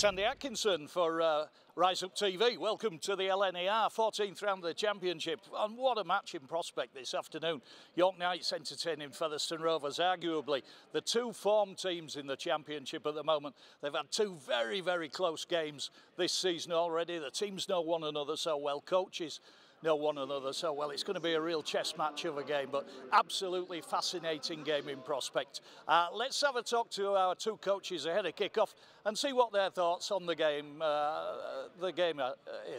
It's Andy Atkinson for Rise Up TV. Welcome to the LNER, 14th round of the Championship. And what a match in prospect this afternoon. York Knights entertaining Featherstone Rovers, arguably the two form teams in the Championship at the moment. They've had two very, very close games this season already. The teams know one another so well, coaches know one another so well. It's going to be a real chess match of a game, but absolutely fascinating game in prospect. Let's have a talk to our two coaches ahead of kick-off and see what their thoughts on the game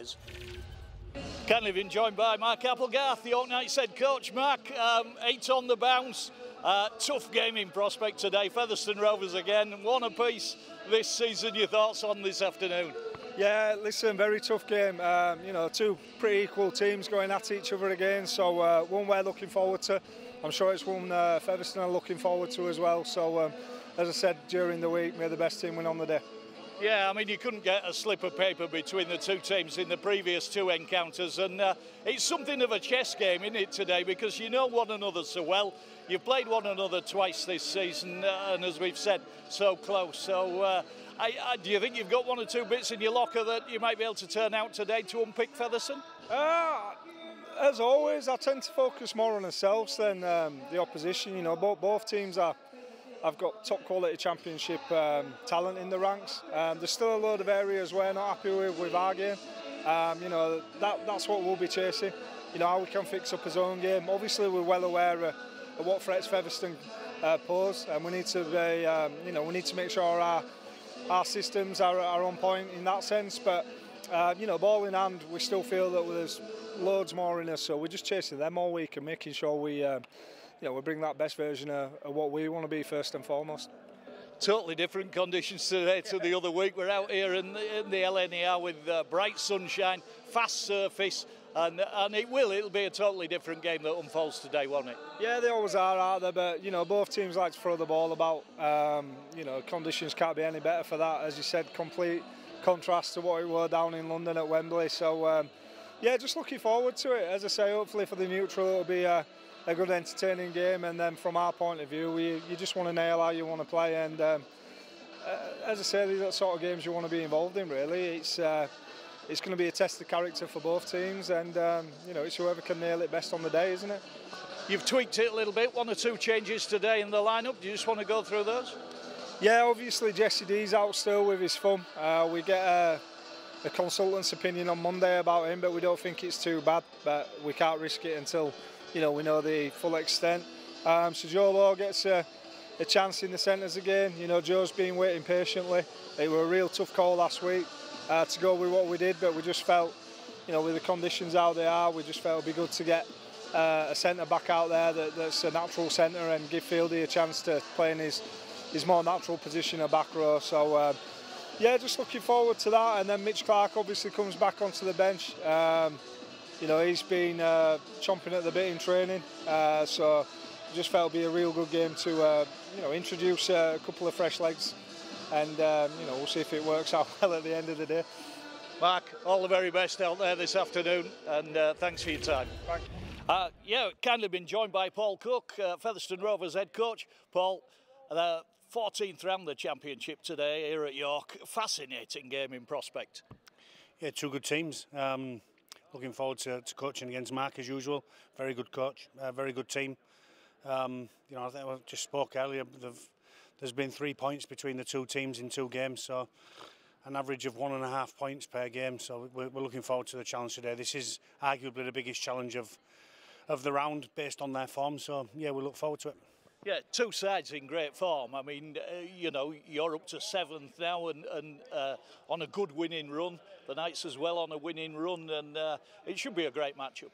is. Kindly been joined by Mark Applegarth, the York Knights head coach. Mark, 8 on the bounce. Tough game in prospect today. Featherstone Rovers again, one apiece this season. Your thoughts on this afternoon? Yeah, listen, very tough game. You know, two pretty equal teams going at each other again. So one we're looking forward to. I'm sure it's one Featherstone are looking forward to as well. So as I said during the week, may the best team win on the day. Yeah, I mean, you couldn't get a slip of paper between the two teams in the previous two encounters, and it's something of a chess game, isn't it, today, because you know one another so well. You've played one another twice this season, and as we've said, so close. So do you think you've got one or two bits in your locker that you might be able to turn out today to unpick Featherstone? As always, I tend to focus more on ourselves than the opposition. You know, both teams have got top quality Championship talent in the ranks. There's still a load of areas we're not happy with our game. You know, that's what we'll be chasing. You know, how we can fix up his own game. Obviously, we're well aware of what threats Featherstone pose, and we need to be, you know, we need to make sure our systems are on point in that sense. But you know, ball in hand, we still feel that there's loads more in us. So we're just chasing them all week and making sure we. You know, we bring that best version of what we want to be first and foremost. Totally different conditions today to the other week. We're out here in the LNER with bright sunshine, fast surface, and it'll be a totally different game that unfolds today, won't it? Yeah, they always are out there, but you know, both teams like to throw the ball about. You know, conditions can't be any better for that. As you said, complete contrast to what it were down in London at Wembley. So yeah, just looking forward to it. As I say, hopefully for the neutral it'll be a good entertaining game, and then from our point of view, you just want to nail how you want to play, and as I say, these are the sort of games you want to be involved in. Really, it's going to be a test of character for both teams, and you know, it's whoever can nail it best on the day, isn't it? You've tweaked it a little bit, one or two changes today in the lineup. Do you just want to go through those? Yeah, obviously Jesse D's out still with his thumb. We get a consultant's opinion on Monday about him, but we don't think it's too bad, but we can't risk it until, you know, we know the full extent. So Joe Lowe gets a chance in the centres again. You know, Joe's been waiting patiently. It was a real tough call last week to go with what we did, but we just felt, you know, with the conditions how they are, we just felt it'd be good to get a centre back out there that's a natural centre and give Fieldy a chance to play in his more natural position of back row. So yeah, just looking forward to that. And then Mitch Clark obviously comes back onto the bench. You know, he's been chomping at the bit in training, so just felt it'd be a real good game to, you know, introduce a couple of fresh legs, and you know, we'll see if it works out well at the end of the day. Mark, all the very best out there this afternoon, and thanks for your time. Thank you. Yeah, kindly been joined by Paul Cook, Featherstone Rovers head coach. Paul, the 14th round of the Championship today here at York. Fascinating game in prospect. Yeah, two good teams. Looking forward to coaching against Mark as usual. Very good coach, very good team. You know, I think I just spoke earlier. There's been 3 points between the two teams in two games, so an average of 1.5 points per game. So we're looking forward to the challenge today. This is arguably the biggest challenge of the round based on their form. So yeah, we look forward to it. Yeah, two sides in great form. I mean, you know, you're up to 7th now and on a good winning run. The Knights as well on a winning run, and it should be a great matchup.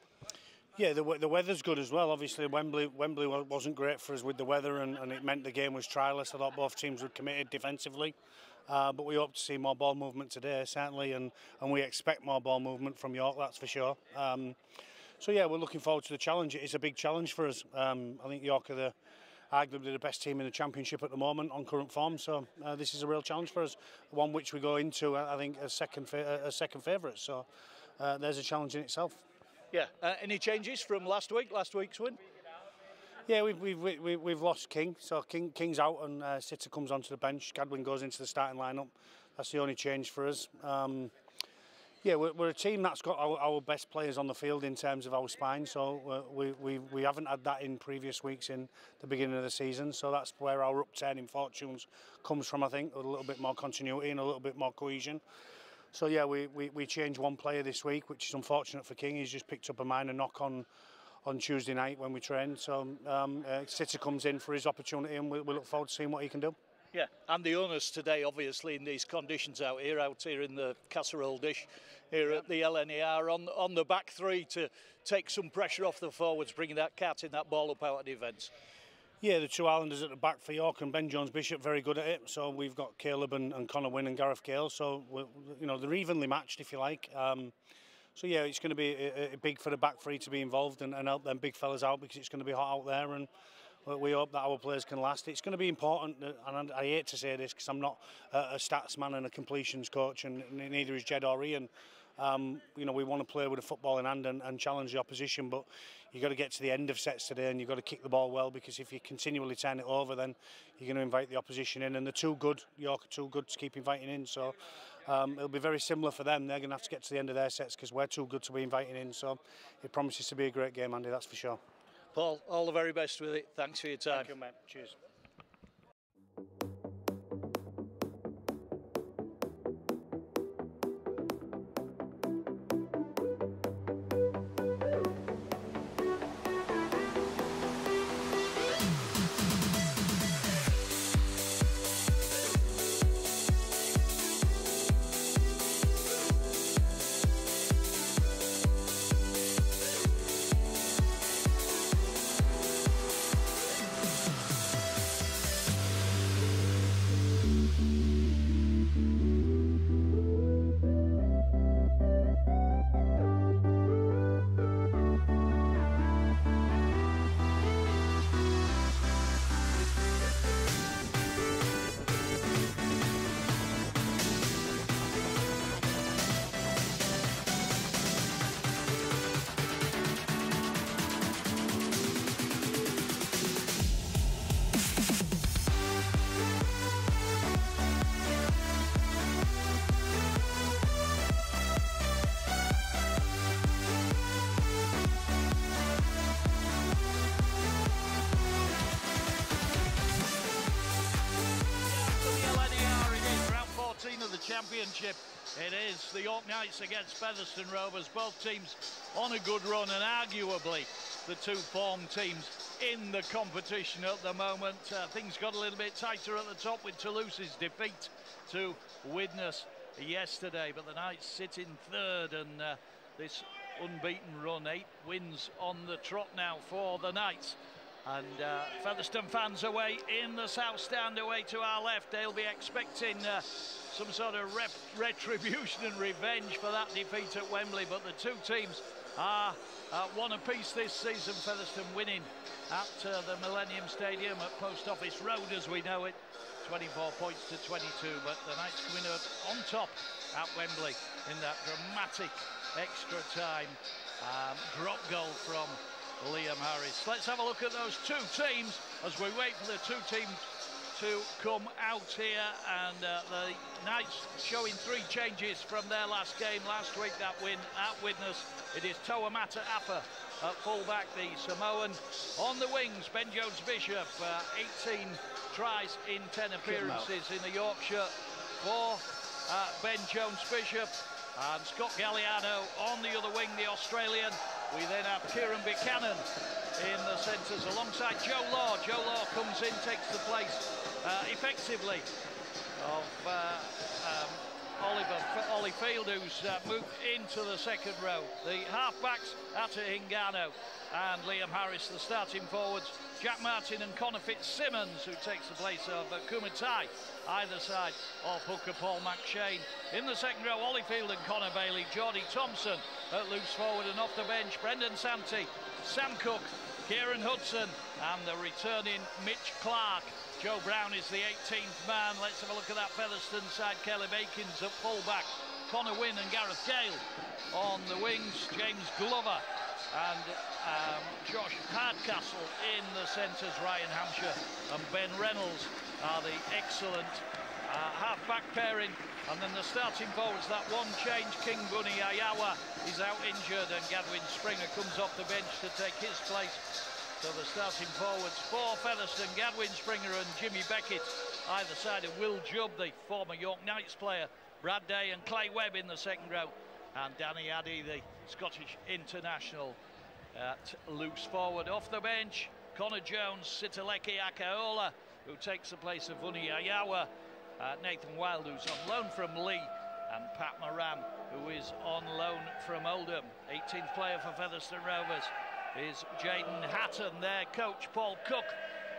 Yeah, the weather's good as well. Obviously, Wembley wasn't great for us with the weather, and it meant the game was trialless. I thought both teams were committed defensively, but we hope to see more ball movement today, certainly, and we expect more ball movement from York, that's for sure. So yeah, we're looking forward to the challenge. It's a big challenge for us. I think York are arguably the best team in the Championship at the moment on current form, so this is a real challenge for us, one which we go into, I think, as second favourite, so there's a challenge in itself. Yeah, any changes from last week's win? Yeah, we've lost King, so King's out and Sitter comes onto the bench. Gadwin goes into the starting lineup. That's the only change for us. Yeah, we're a team that's got our best players on the field in terms of our spine, so we haven't had that in previous weeks in the beginning of the season, so that's where our upturn in fortunes comes from, I think, with a little bit more continuity and a little bit more cohesion. So yeah, we changed one player this week, which is unfortunate for King. He's just picked up a minor knock on Tuesday night when we trained, so Sitter comes in for his opportunity, and we look forward to seeing what he can do. Yeah, and the onus today, obviously, in these conditions out here in the casserole dish here at the LNER, on the back three to take some pressure off the forwards, bringing that cat in that ball up out of defence. Yeah, the two Islanders at the back for York and Ben Jones-Bishop very good at it. So we've got Caleb and Connor Wynn and Gareth Gale. So they're evenly matched, if you like. So yeah, it's going to be big for the back three to be involved and help them big fellas out, because it's going to be hot out there, and we hope that our players can last. It's going to be important, and I hate to say this because I'm not a stats man and a completions coach, and neither is Jed or Ian. We want to play with a football in hand and challenge the opposition, but you've got to get to the end of sets today, and you've got to kick the ball well, because if you continually turn it over, then you're going to invite the opposition in, and they're too good. York are too good to keep inviting in, so it'll be very similar for them. They're going to have to get to the end of their sets because we're too good to be inviting in, so it promises to be a great game, Andy, that's for sure. Paul, all the very best with it. Thanks for your time. Thank you, mate. Cheers. Championship. It is the York Knights against Featherstone Rovers. Both teams on a good run, and arguably the two form teams in the competition at the moment. Things got a little bit tighter at the top with Toulouse's defeat to Widnes yesterday, but the Knights sit in third, and this unbeaten run, 8 wins on the trot now for the Knights. And Featherstone fans away in the south stand, away to our left. They'll be expecting some sort of retribution and revenge for that defeat at Wembley. But the two teams are one apiece this season. Featherstone winning at the Millennium Stadium at Post Office Road, as we know it, 24 points to 22. But the Knights coming up on top at Wembley in that dramatic extra time drop goal from Liam Harris. Let's have a look at those two teams as we wait for the two teams to come out here, and the Knights showing 3 changes from their last game last week, that win at Widnes. It is Toamata Appa at full-back, the Samoan. On the wings, Ben Jones-Bishop, 18 tries in 10 appearances in the Yorkshire for Ben Jones-Bishop. And Scott Galliano on the other wing, the Australian. We then have Kieran Buchanan in the centres alongside Joe Law. Joe Law comes in, takes the place effectively of Ollie Field, who's moved into the second row. The half-backs, Ata Hingano and Liam Harris, the starting forwards. Jack Martin and Connor Fitzsimmons, who takes the place of Kumatai, either side of hooker Paul McShane. In the second row, Ollie Field and Connor Bailey. Geordie Thompson at loose forward, and off the bench, Brendan Santi, Sam Cook, Kieran Hudson, and the returning Mitch Clark. Joe Brown is the 18th man. Let's have a look at that Featherstone side. Caleb Akins at full-back. Connor Wynn and Gareth Gale on the wings. James Glover and Josh Hardcastle in the centres. Ryan Hampshire and Ben Reynolds are the excellent half-back pairing, and then the starting forwards, that one change, King Bunny Ayawa is out injured, and Gadwin Springer comes off the bench to take his place. So the starting forwards for Featherstone, Gadwin Springer and Jimmy Beckett, either side of Will Jubb, the former York Knights player, Brad Day and Clay Webb in the second row, and Danny Addy, the Scottish international, at loose forward. Off the bench, Connor Jones, Sitaleki Akaola, who takes the place of Vuni Ayawa, Nathan Wild, who's on loan from Lee, and Pat Moran, who is on loan from Oldham. 18th player for Featherstone Rovers is Jaden Hatton, their coach. Paul Cook,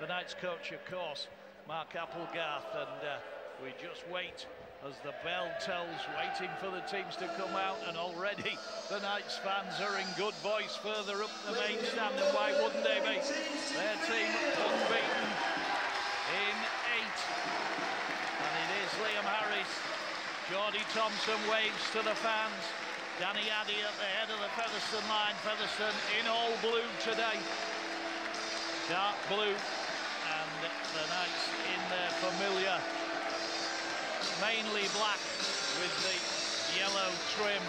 the Knights coach, of course, Mark Applegarth, and we just wait as the bell tolls, waiting for the teams to come out, and already the Knights fans are in good voice further up the main stand, and why wouldn't they be? Their team unbeaten in 8, and it is Liam Harris. Geordie Thompson waves to the fans. Danny Addy at the head of the Featherstone line. Featherstone in all blue today, dark blue, and the Knights in their familiar mainly black with the yellow trim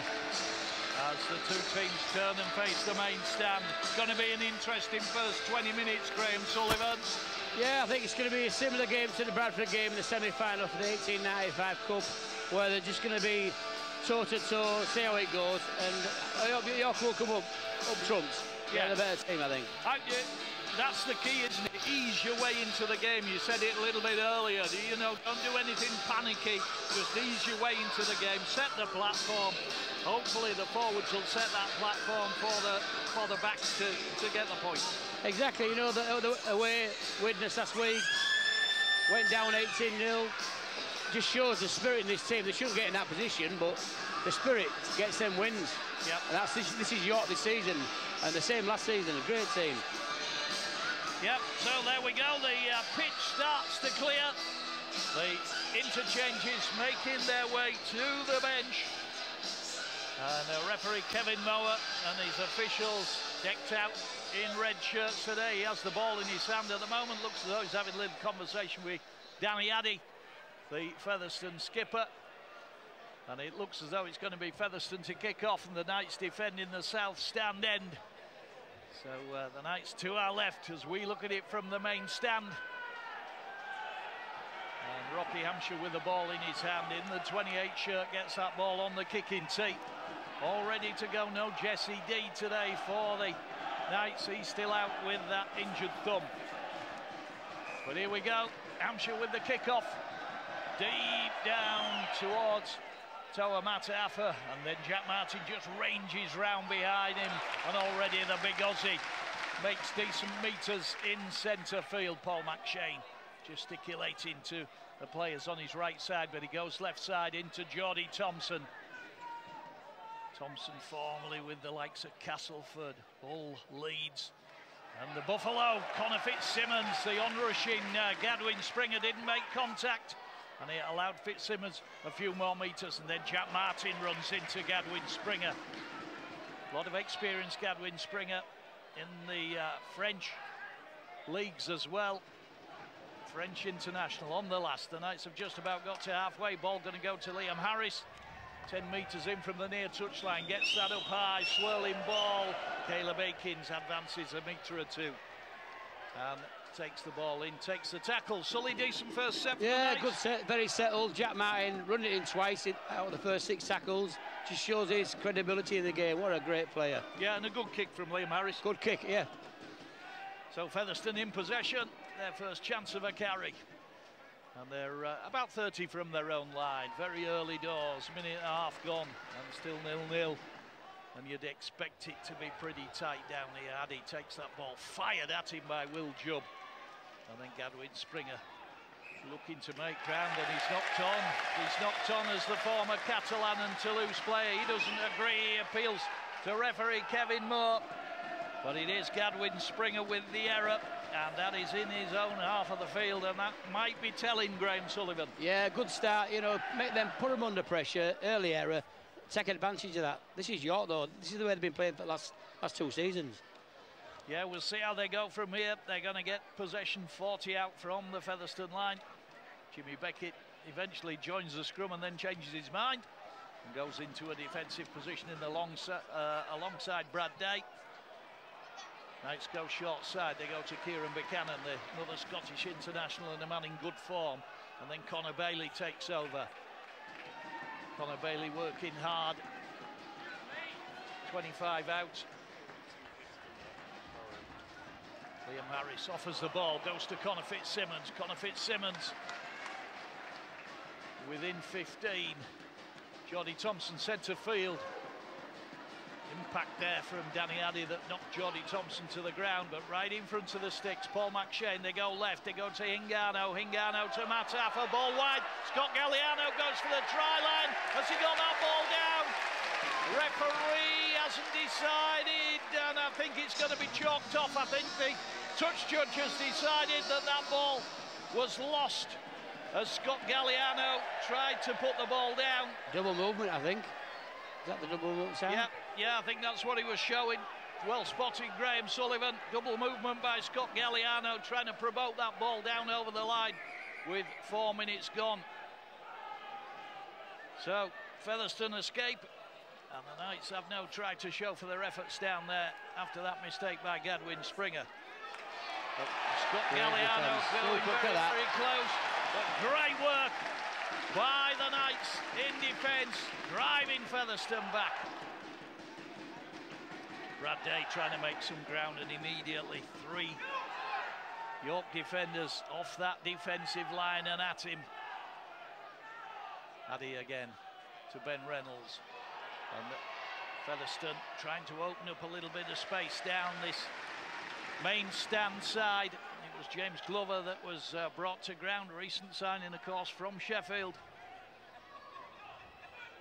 as the two teams turn and face the main stand. It's going to be an interesting first 20 minutes, Graham Sullivan. Yeah, I think it's going to be a similar game to the Bradford game in the semi-final for the 1895 Cup, where they're just going to be toe-to-toe, see how it goes, and I hope York will come up trumps. Yeah, the better team, I think. That's the key, isn't it? Ease your way into the game. You said it a little bit earlier. You know, don't do anything panicky. Just ease your way into the game. Set the platform. Hopefully the forwards will set that platform for the backs to get the point. Exactly. You know, the away witness last week went down 18-0. Just shows the spirit in this team. They shouldn't get in that position, but the spirit gets them wins. Yep. And this is York this season, and the same last season. A great team. Yep, so there we go, the pitch starts to clear. The interchanges making their way to the bench. And referee Kevin Mower and his officials decked out in red shirts today. He has the ball in his hand at the moment. Looks as though he's having a little conversation with Danny Addy, the Featherstone skipper. And it looks as though it's going to be Featherstone to kick off, and the Knights defending the south stand end. So the Knights to our left as we look at it from the main stand. And Rocky Hampshire with the ball in his hand, in the 28 shirt, gets that ball on the kicking tee. All ready to go. No Jesse D today for the Knights. He's still out with that injured thumb. But here we go. Hampshire with the kick-off. Deep down towards Toa Mataafa, and then Jack Martin just ranges round behind him, and already the big Aussie makes decent meters in centre field. Paul McShane gesticulating to the players on his right side, but he goes left side into Geordie Thompson. Thompson formerly with the likes of Castleford, Hull, Leeds, and the Buffalo. Connor Fitzsimmons, the onrushing Gadwin Springer, didn't make contact, and it allowed Fitzsimmons a few more meters, and then Jack Martin runs into Gadwin Springer. A lot of experience, Gadwin Springer, in the French leagues as well. French international on the last. The Knights have just about got to halfway. Ball going to go to Liam Harris. 10 metres in from the near touchline. Gets that up high. Swirling ball. Caleb Akins advances a metre or two. And takes the ball in, takes the tackle. Sully, decent first set. Yeah, good set, very settled. Jack Martin running it in twice out of the first 6 tackles. Just shows his credibility in the game. What a great player. Yeah, and a good kick from Liam Harris. Good kick, yeah. So Featherstone in possession, their first chance of a carry. And they're about 30 from their own line. Very early doors, minute and a half gone, and still 0-0. And you'd expect it to be pretty tight down here. Addy takes that ball, fired at him by Will Jubb. And then Gadwin Springer looking to make ground, and he's knocked on. He's knocked on as the former Catalan and Toulouse player. He doesn't agree. He appeals to referee Kevin Moore. But it is Gadwin Springer with the error, and that is in his own half of the field, and that might be telling, Graham Sullivan. Yeah, good start. You know, make them, put them under pressure. Early error. Take advantage of that. This is York, though. This is the way they've been playing for the last 2 seasons. Yeah, we'll see how they go from here. They're going to get possession 40 out from the Featherstone line. Jimmy Beckett eventually joins the scrum and then changes his mind and goes into a defensive position in the alongside Brad Day. Knights go short side, they go to Kieran Buchanan, another Scottish international and a man in good form, and then Connor Bailey takes over. Connor Bailey working hard, 25 out. Liam Harris offers the ball, goes to Connor Fitzsimmons. Connor Fitzsimmons within 15. Geordie Thompson centre field. Impact there from Danny Addy that knocked Geordie Thompson to the ground, but right in front of the sticks, Paul McShane, they go left, they go to Hingano to Matt Affer, ball wide, Scott Galliano goes for the try line, has he got that ball down? Referee hasn't decided, and I think it's going to be chalked off. I think the touch judge has decided that that ball was lost as Scott Galliano tried to put the ball down. Double movement, I think. Is that the double movement sound? Yeah, I think that's what he was showing. Well spotted, Graham Sullivan. Double movement by Scott Galliano, trying to provoke that ball down over the line with 4 minutes gone. So, Featherstone escape, and the Knights have no try to show for their efforts down there after that mistake by Gadwin Springer. But Scott Galliano going very close, but great work by the Knights in defence, driving Featherstone back. Brad Day trying to make some ground, and immediately 3 York defenders off that defensive line and at him. Addy again to Ben Reynolds, and Featherstone trying to open up a little bit of space down this main stand side. It was James Glover that was brought to ground, recent signing of course from Sheffield.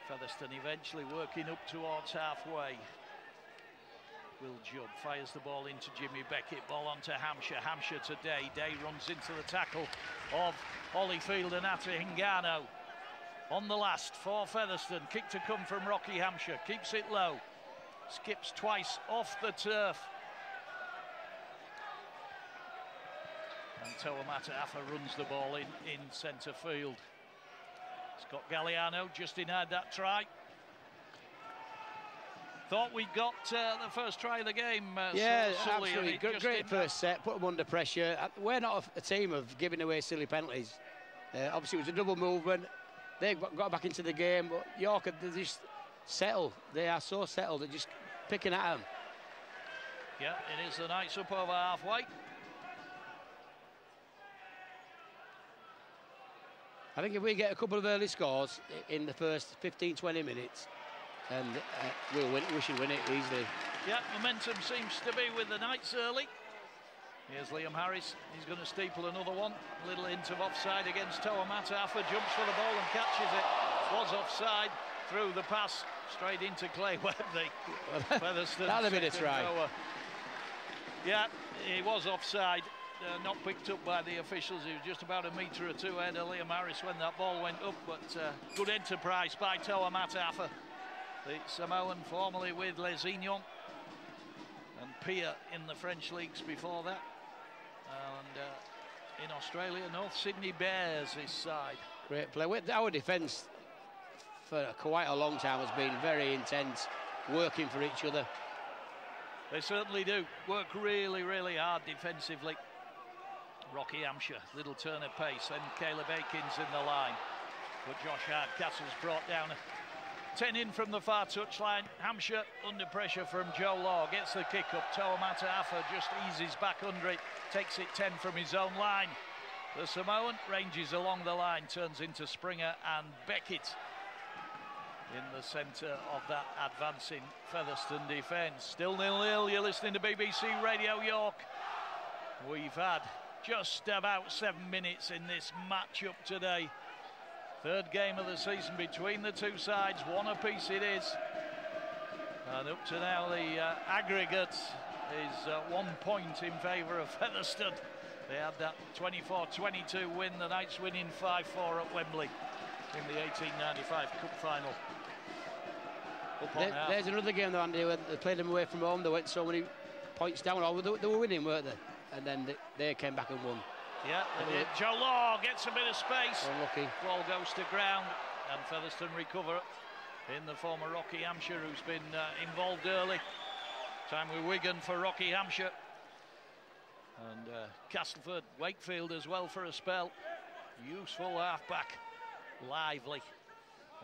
Featherstone eventually working up towards halfway. Will Judd fires the ball into Jimmy Beckett, ball onto Hampshire, Hampshire to Day, Day runs into the tackle of Holyfield and Atta Hingano. On the last for Featherstone, kick to come from Rocky Hampshire, keeps it low, skips twice off the turf. And Tawamata Afa runs the ball in centre field. Scott Galliano just denied that try. Thought we got the first try of the game. Yeah, absolutely. Great first set, put them under pressure. We're not a team of giving away silly penalties. Obviously, it was a double movement. They got back into the game, but York, they just settle. They are so settled, they're just picking at them. Yeah, it is the Knights up over halfway. I think if we get a couple of early scores in the first 15-20 minutes, and we should win it easily. Yeah, momentum seems to be with the Knights early. Here's Liam Harris, he's going to steeple another one. A little hint of offside against Tawamata. Afa jumps for the ball and catches it. Was offside, through the pass, straight into Clay Webb, the Featherstone. That'll be a try. Yeah, he was offside. Not picked up by the officials. He was just about a metre or two ahead of Liam Harris when that ball went up, but good enterprise by Tawamata Afa, the Samoan, formerly with Lesignan and Pia in the French leagues before that, and in Australia, North Sydney Bears this side. Great play. Our defence for quite a long time has been very intense, working for each other. They certainly do work really, really hard defensively. Rocky Hampshire, little turn of pace, and Caleb Aikins in the line. But Josh Hardcastle's brought down 10 in from the far touchline. Hampshire under pressure from Joe Law, gets the kick up. Tawamata Afa just eases back under it, takes it 10 from his own line. The Samoan ranges along the line, turns into Springer and Beckett in the centre of that advancing Featherstone defence. Still 0-0, you're listening to BBC Radio York. We've had just about 7 minutes in this match-up today. Third game of the season between the two sides, one apiece it is. And up to now, the aggregate is 1 point in favour of Featherstone. They had that 24-22 win, the Knights winning 5-4 at Wembley in the 1895 Cup final. There's another game though, Andy, where they played them away from home. They went so many points down. They were winning, weren't they? And then they came back and won. Yeah, they did. Joe Law gets a bit of space. Unlucky. Ball goes to ground, and Featherstone recover in the former Rocky Hampshire, who's been involved early. Time with Wigan for Rocky Hampshire. And Castleford, Wakefield as well for a spell. Useful half-back. Lively.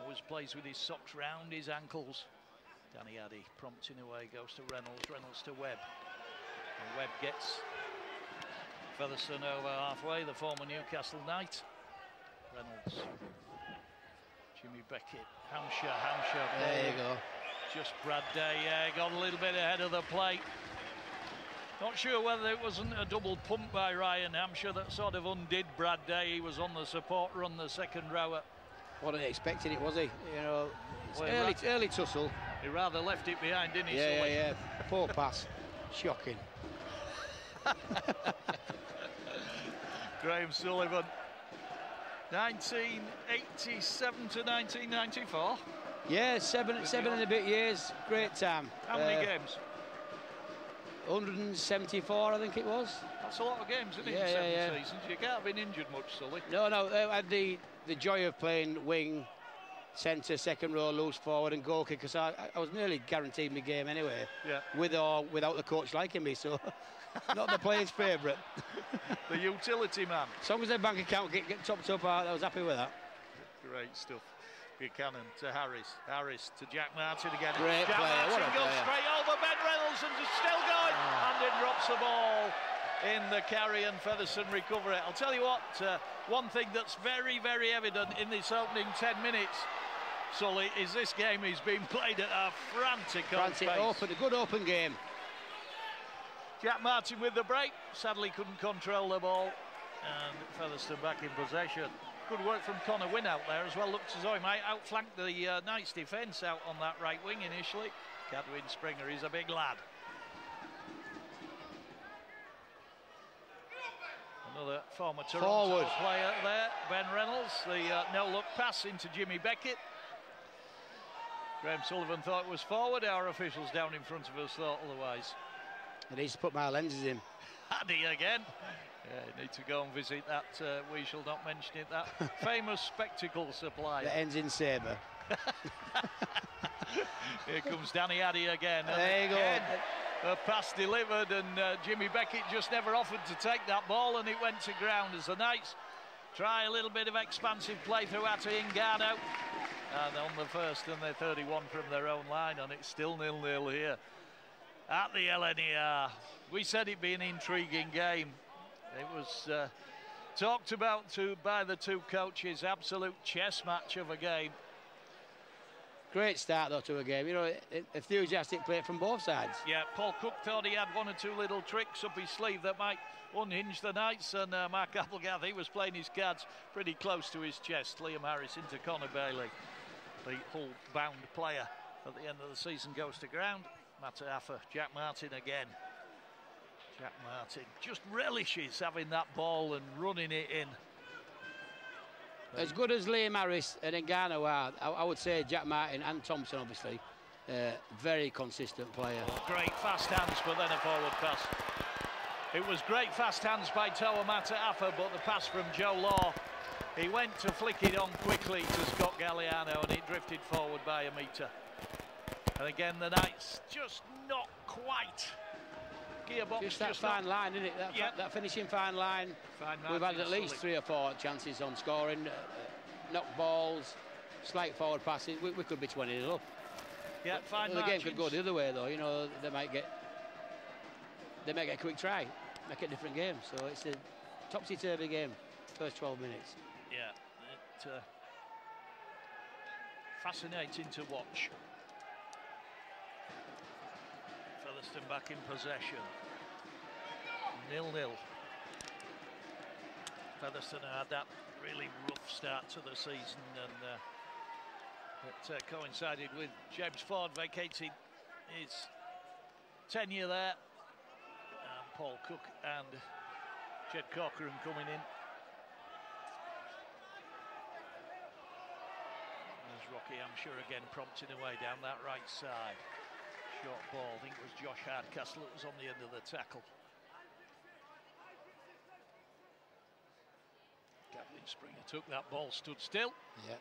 Always plays with his socks round his ankles. Danny Addy prompting away, goes to Reynolds. Reynolds to Webb. And Webb gets Featherstone over halfway, the former Newcastle Knight. Reynolds. Jimmy Beckett. Hampshire. There you go. Just Brad Day, got a little bit ahead of the plate. Not sure whether it wasn't a double pump by Ryan Hampshire that sort of undid Brad Day. He was on the support run, the second rower. Wasn't expecting it, was he? You know, it's early tussle. He rather left it behind, didn't he? Yeah. Poor pass. Shocking. Graham Sullivan. 1987 to 1994. Yeah, seven and a bit years. Great time. How many games? 174, I think it was. That's a lot of games, isn't it? Yeah, in 7 yeah. seasons. You can't have been injured much, Sully. No, I had the joy of playing wing, centre, second row, loose forward and goal kicker, because I was nearly guaranteed my game anyway. Yeah. With or without the coach liking me, so not the player's favourite. The utility man. As long as their bank account get topped up, I was happy with that. Great stuff. Buchanan to Harris. Harris to Jack Martin again. Great Jack player. Martin What a goes player. straight over Ben Reynolds and it's still going. And it drops the ball in the carry and Featherstone recover it. I'll tell you what, one thing that's very, very evident in this opening 10 minutes, Sully, is this game is being played at a frantic pace. Open, a good open game. Jack Martin with the break, sadly couldn't control the ball, and Featherstone back in possession. Good work from Connor Wynne out there as well. Looks as though he might outflank the Knights defence out on that right wing initially. Cadwyn Springer, he's a big lad. Another former Toronto player there, Ben Reynolds. The no-look pass into Jimmy Beckett. Graham Sullivan thought it was forward. Our officials down in front of us thought otherwise. I need to put my lenses in. Addy again. Yeah, need to go and visit that, we shall not mention it, that famous spectacle supplier. That ends in sabre. Here comes Danny Addy again. There you go. A pass delivered and Jimmy Beckett just never offered to take that ball and it went to ground as the Knights try a little bit of expansive play through Ata Ingano. And on the first and they're 31 from their own line and it's still 0-0 here at the LNER. We said it'd be an intriguing game. It was talked about by the two coaches, absolute chess match of a game. Great start though to a game, you know, enthusiastic play from both sides. Yeah, Paul Cook thought he had one or two little tricks up his sleeve that might unhinge the Knights, and Mark Applegath, he was playing his cards pretty close to his chest. Liam Harris into Connor Bailey, the Hull-bound player at the end of the season, goes to ground. Mataafa, Jack Martin again. Jack Martin just relishes having that ball and running it in. As good as Liam Harris and Ingano are, I would say Jack Martin and Thompson, obviously, very consistent player. Great fast hands, but then a forward pass. It was great fast hands by Toa Mataafa, but the pass from Joe Law, he went to flick it on quickly to Scott Galliano, and it drifted forward by a metre. And again, the Knights just not quite. Gearbox just that fine line, isn't it? That finishing fine line. We've had at least 3 or 4 chances on scoring, knock balls, slight forward passes. We could be 20-0 up. Yeah, fine. The game could go the other way, though. You know, they might get a quick try, make it a different game. So it's a topsy-turvy game, first 12 minutes. Yeah, fascinating to watch. Featherstone back in possession. 0-0. Featherstone had that really rough start to the season, and it coincided with James Ford vacating his tenure there. And Paul Cook and Jed Corcoran coming in. There's Rocky Hampshire again prompting away down that right side. Short ball, I think it was Josh Hardcastle that was on the end of the tackle. Springer took that ball, stood still. Yeah.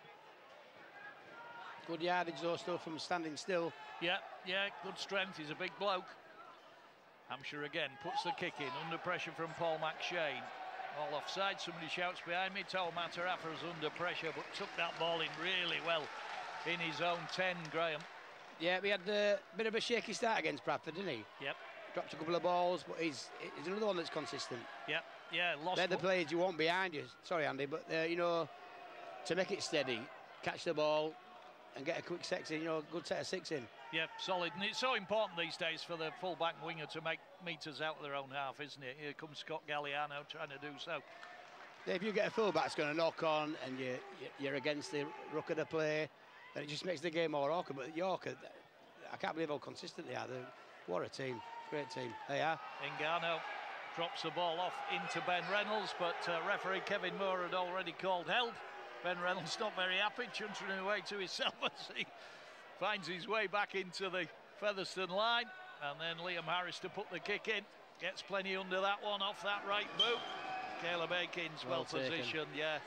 Good yardage though, still from standing still. Yeah, good strength. He's a big bloke. Hampshire again puts the kick in under pressure from Paul McShane. All offside. Somebody shouts behind me. Toa Matarafa's under pressure, but took that ball in really well in his own 10, Graham. Yeah, we had a bit of a shaky start against Bradford, didn't he? Yep. Dropped a couple of balls, but he's another one that's consistent. Yep. Yeah, lost. They're the players you want behind you. Sorry, Andy, but you know, to make it steady, catch the ball and get a quick six in, you know, good set of six in. Yeah, solid. And it's so important these days for the full-back winger to make meters out of their own half, isn't it? Here comes Scott Galliano trying to do so. If you get a full-back that's going to knock on and you're against the ruck of the play, then it just makes the game more awkward. But York, I can't believe how consistent they are. What a team. Great team. They are. Ngannou drops the ball off into Ben Reynolds, but referee Kevin Moore had already called help. Ben Reynolds not very happy, chuntering away to himself as he finds his way back into the Featherstone line. And then Liam Harris to put the kick in. Gets plenty under that one, off that right boot. Caleb Aikins, well positioned, yeah.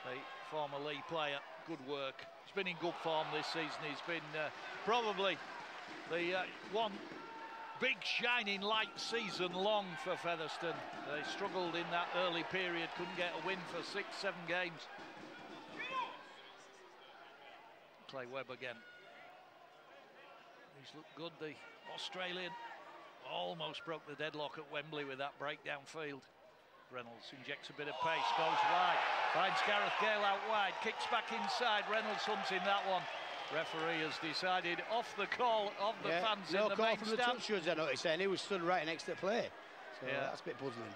The former Leigh player, good work. He's been in good form this season. He's been probably the one big shining light season long for Featherstone. They struggled in that early period, couldn't get a win for 6-7 games. Clay Webb again. He's looked good, the Australian. Almost broke the deadlock at Wembley with that breakdown field. Reynolds injects a bit of pace, goes wide, finds Gareth Gale out wide, kicks back inside. Reynolds hunting that one. Referee has decided off the call of the fans in the main stand. No call from the touch judge, I noticed, and he was stood right next to the play. So that's a bit puzzling.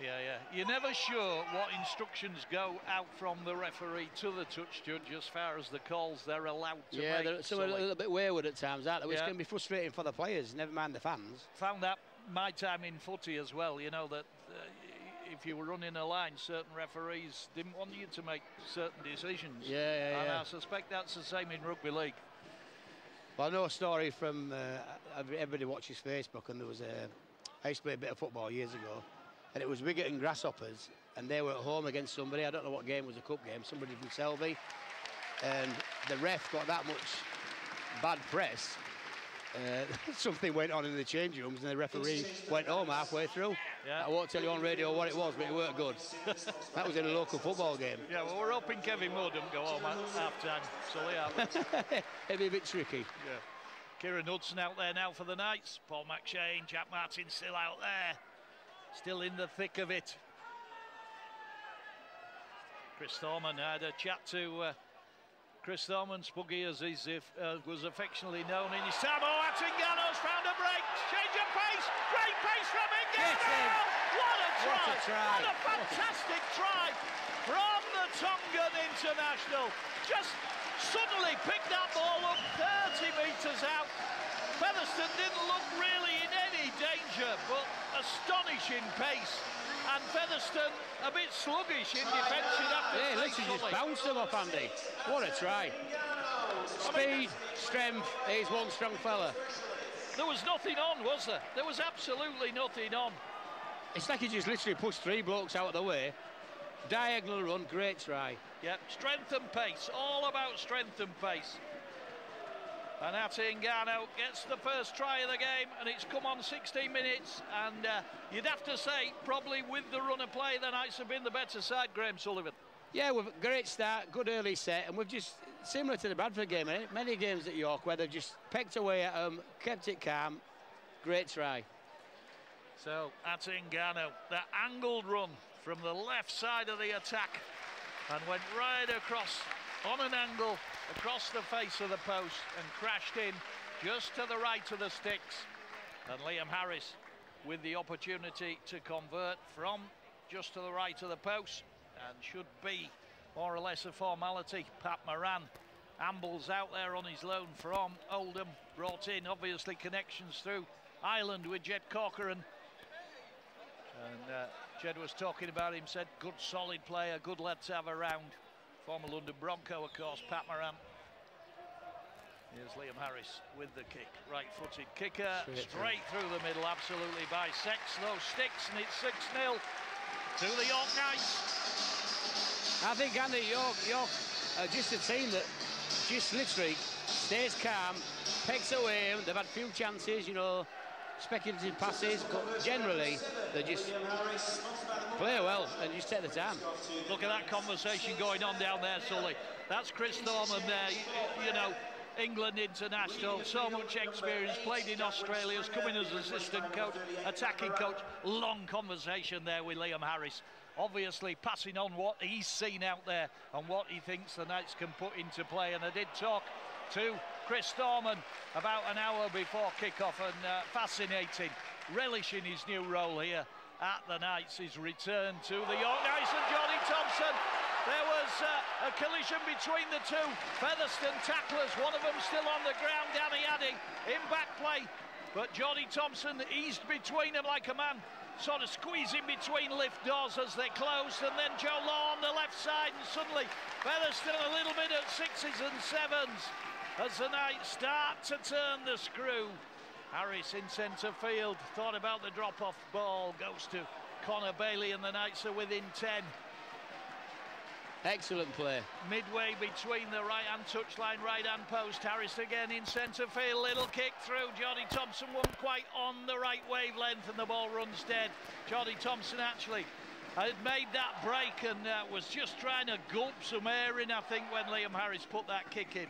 Yeah. You're never sure what instructions go out from the referee to the touch judge as far as the calls they're allowed to make. Yeah, they're some a little bit wayward at times, aren't they? Which can be frustrating for the players, never mind the fans. Found that my time in footy as well, you know, that if you were running a line, certain referees didn't want you to make certain decisions. And I suspect that's the same in rugby league. Well, I know a story from, everybody watches Facebook, and there was I used to play a bit of football years ago, and it was Wigan and Grasshoppers, and they were at home against somebody. I don't know what game it was, a cup game, somebody from Selby, and the ref got that much bad press. Something went on in the change rooms, and the referee went home halfway through. I won't tell you on radio what it was, but it weren't good. That was in a local football game. Yeah, well, we're hoping Kevin Moore don't go home at half-time, so it'd be a bit tricky. Yeah. Kieran Hudson out there now for the Knights. Paul McShane, Jack Martin still out there. Still in the thick of it. Chris Thorman had a chat to Chris Thorman, Spuggy as he was affectionately known in his time. Oh, Nganou's found a break. Change of pace. Great pace from Ngannou. What a try. What a fantastic try from the Tongan international. Just suddenly picked that ball up 30 metres out. Featherstone didn't look really in any danger, but astonishing pace. And Featherstone a bit sluggish in defence. Literally just bounced him off, Andy. What a try. Speed, strength, he's one strong fella. There was nothing on, was there? There was absolutely nothing on. It's like he just literally pushed three blokes out of the way. Diagonal run, great try. Yep, strength and pace, all about strength and pace. And Ati Ngannou gets the first try of the game, and it's come on 16 minutes, and you'd have to say, probably with the run of play, the Knights have been the better side, Graham Sullivan. Yeah, we've a great start, good early set, and we've just, similar to the Bradford game, many games at York where they've just pecked away at them, kept it calm, great try. So, Ati Ngannou, the angled run from the left side of the attack, and went right across, on an angle, across the face of the post, and crashed in just to the right of the sticks. And Liam Harris with the opportunity to convert from just to the right of the post, and should be more or less a formality. Pat Moran ambles out there on his loan from Oldham, brought in obviously connections through Ireland with Jed Corcoran. And Jed was talking about him, said good solid player, good lad to have around. Former London Bronco, of course, Pat Moran. Here's Liam Harris with the kick. Right-footed kicker, straight through the middle, absolutely bisects those sticks, and it's 6-0 to the York Knights. I think, Andy, York are just a team that just literally stays calm, pecks away. They've had few chances, you know, speculative passes, but generally they just play well and just take the time. Look at that conversation going on down there, Sully. That's Chris Thorman there, you know, England international, so much experience, played in Australia, has come in as assistant coach, attacking coach. Long conversation there with Liam Harris. Obviously passing on what he's seen out there and what he thinks the Knights can put into play. And I did talk to Chris Thorman about an hour before kick-off, and fascinating, relishing his new role here at the Knights, his return to the York Knights. And Johnny Thompson, there was a collision between the two Featherstone tacklers, one of them still on the ground, Danny Addy in back play, but Johnny Thompson eased between them like a man sort of squeezing between lift doors as they closed, and then Joe Law on the left side, and suddenly Featherstone a little bit at 6s and 7s as the Knights start to turn the screw. Harris in centre field, thought about the drop-off ball, goes to Connor Bailey, and the Knights are within 10. Excellent play. Midway between the right-hand touchline, right-hand post, Harris again in centre field, little kick through. Johnny Thompson wasn't quite on the right wavelength and the ball runs dead. Johnny Thompson actually had made that break and was just trying to gulp some air in, I think, when Liam Harris put that kick in.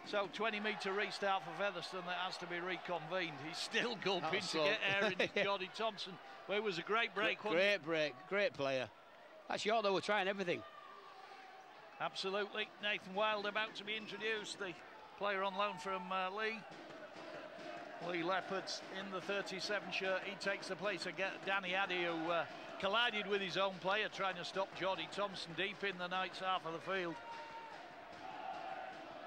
So 20-metre restart for Featherstone that has to be reconvened. He's still gulping to get air into Johnny Thompson. But it was a great break. Great break, great player. That's York, though, we're trying everything. Absolutely. Nathan Wild about to be introduced, the player on loan from Lee Leopards in the 37 shirt. He takes the place of Danny Addy, who collided with his own player trying to stop Johnny Thompson deep in the Knights half of the field.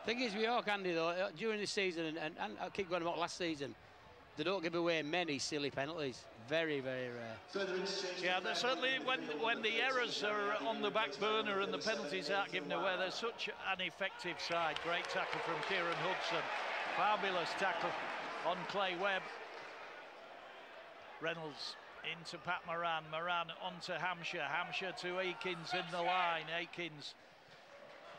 Thing is with York, Andy, though, during this season, and I keep going about last season, they don't give away many silly penalties. Very, very rare. Yeah, certainly when the errors are on the back burner and the penalties aren't given away, they're such an effective side. Great tackle from Kieran Hudson. Fabulous tackle on Clay Webb. Reynolds into Pat Moran. Moran onto Hampshire. Hampshire to Akins in the line. Akins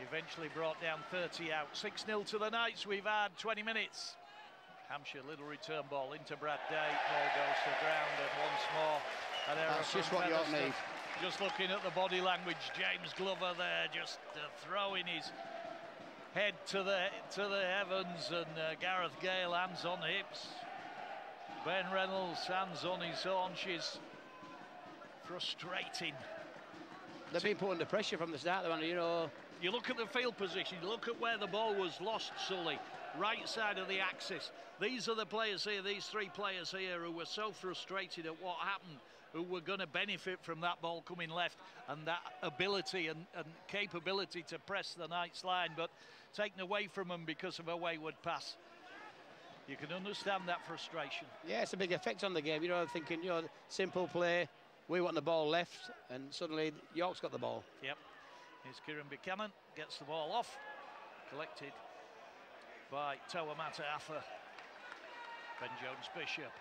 eventually brought down 30 out. 6-0 to the Knights. We've had 20 minutes. Hampshire, little return ball into Brad Day. Ball goes to the ground, and once more an error. That's just what York need. Just looking at the body language, James Glover there, just throwing his head to the heavens, and Gareth Gale, hands on hips. Ben Reynolds, hands on his haunches. Frustrating. They've been put under pressure from the start, you know. You look at the field position, you look at where the ball was lost, Sully. Right side of the axis. These are the players here, these three players here, who were so frustrated at what happened, who were going to benefit from that ball coming left and that ability and capability to press the Knights line, but taken away from them because of a wayward pass. You can understand that frustration. Yeah, it's a big effect on the game. You know, thinking, you know, simple play, we want the ball left, and suddenly York's got the ball. Yep. Here's Kieran Buchanan, gets the ball off, collected by Tawamata Afa. Ben Jones Bishop.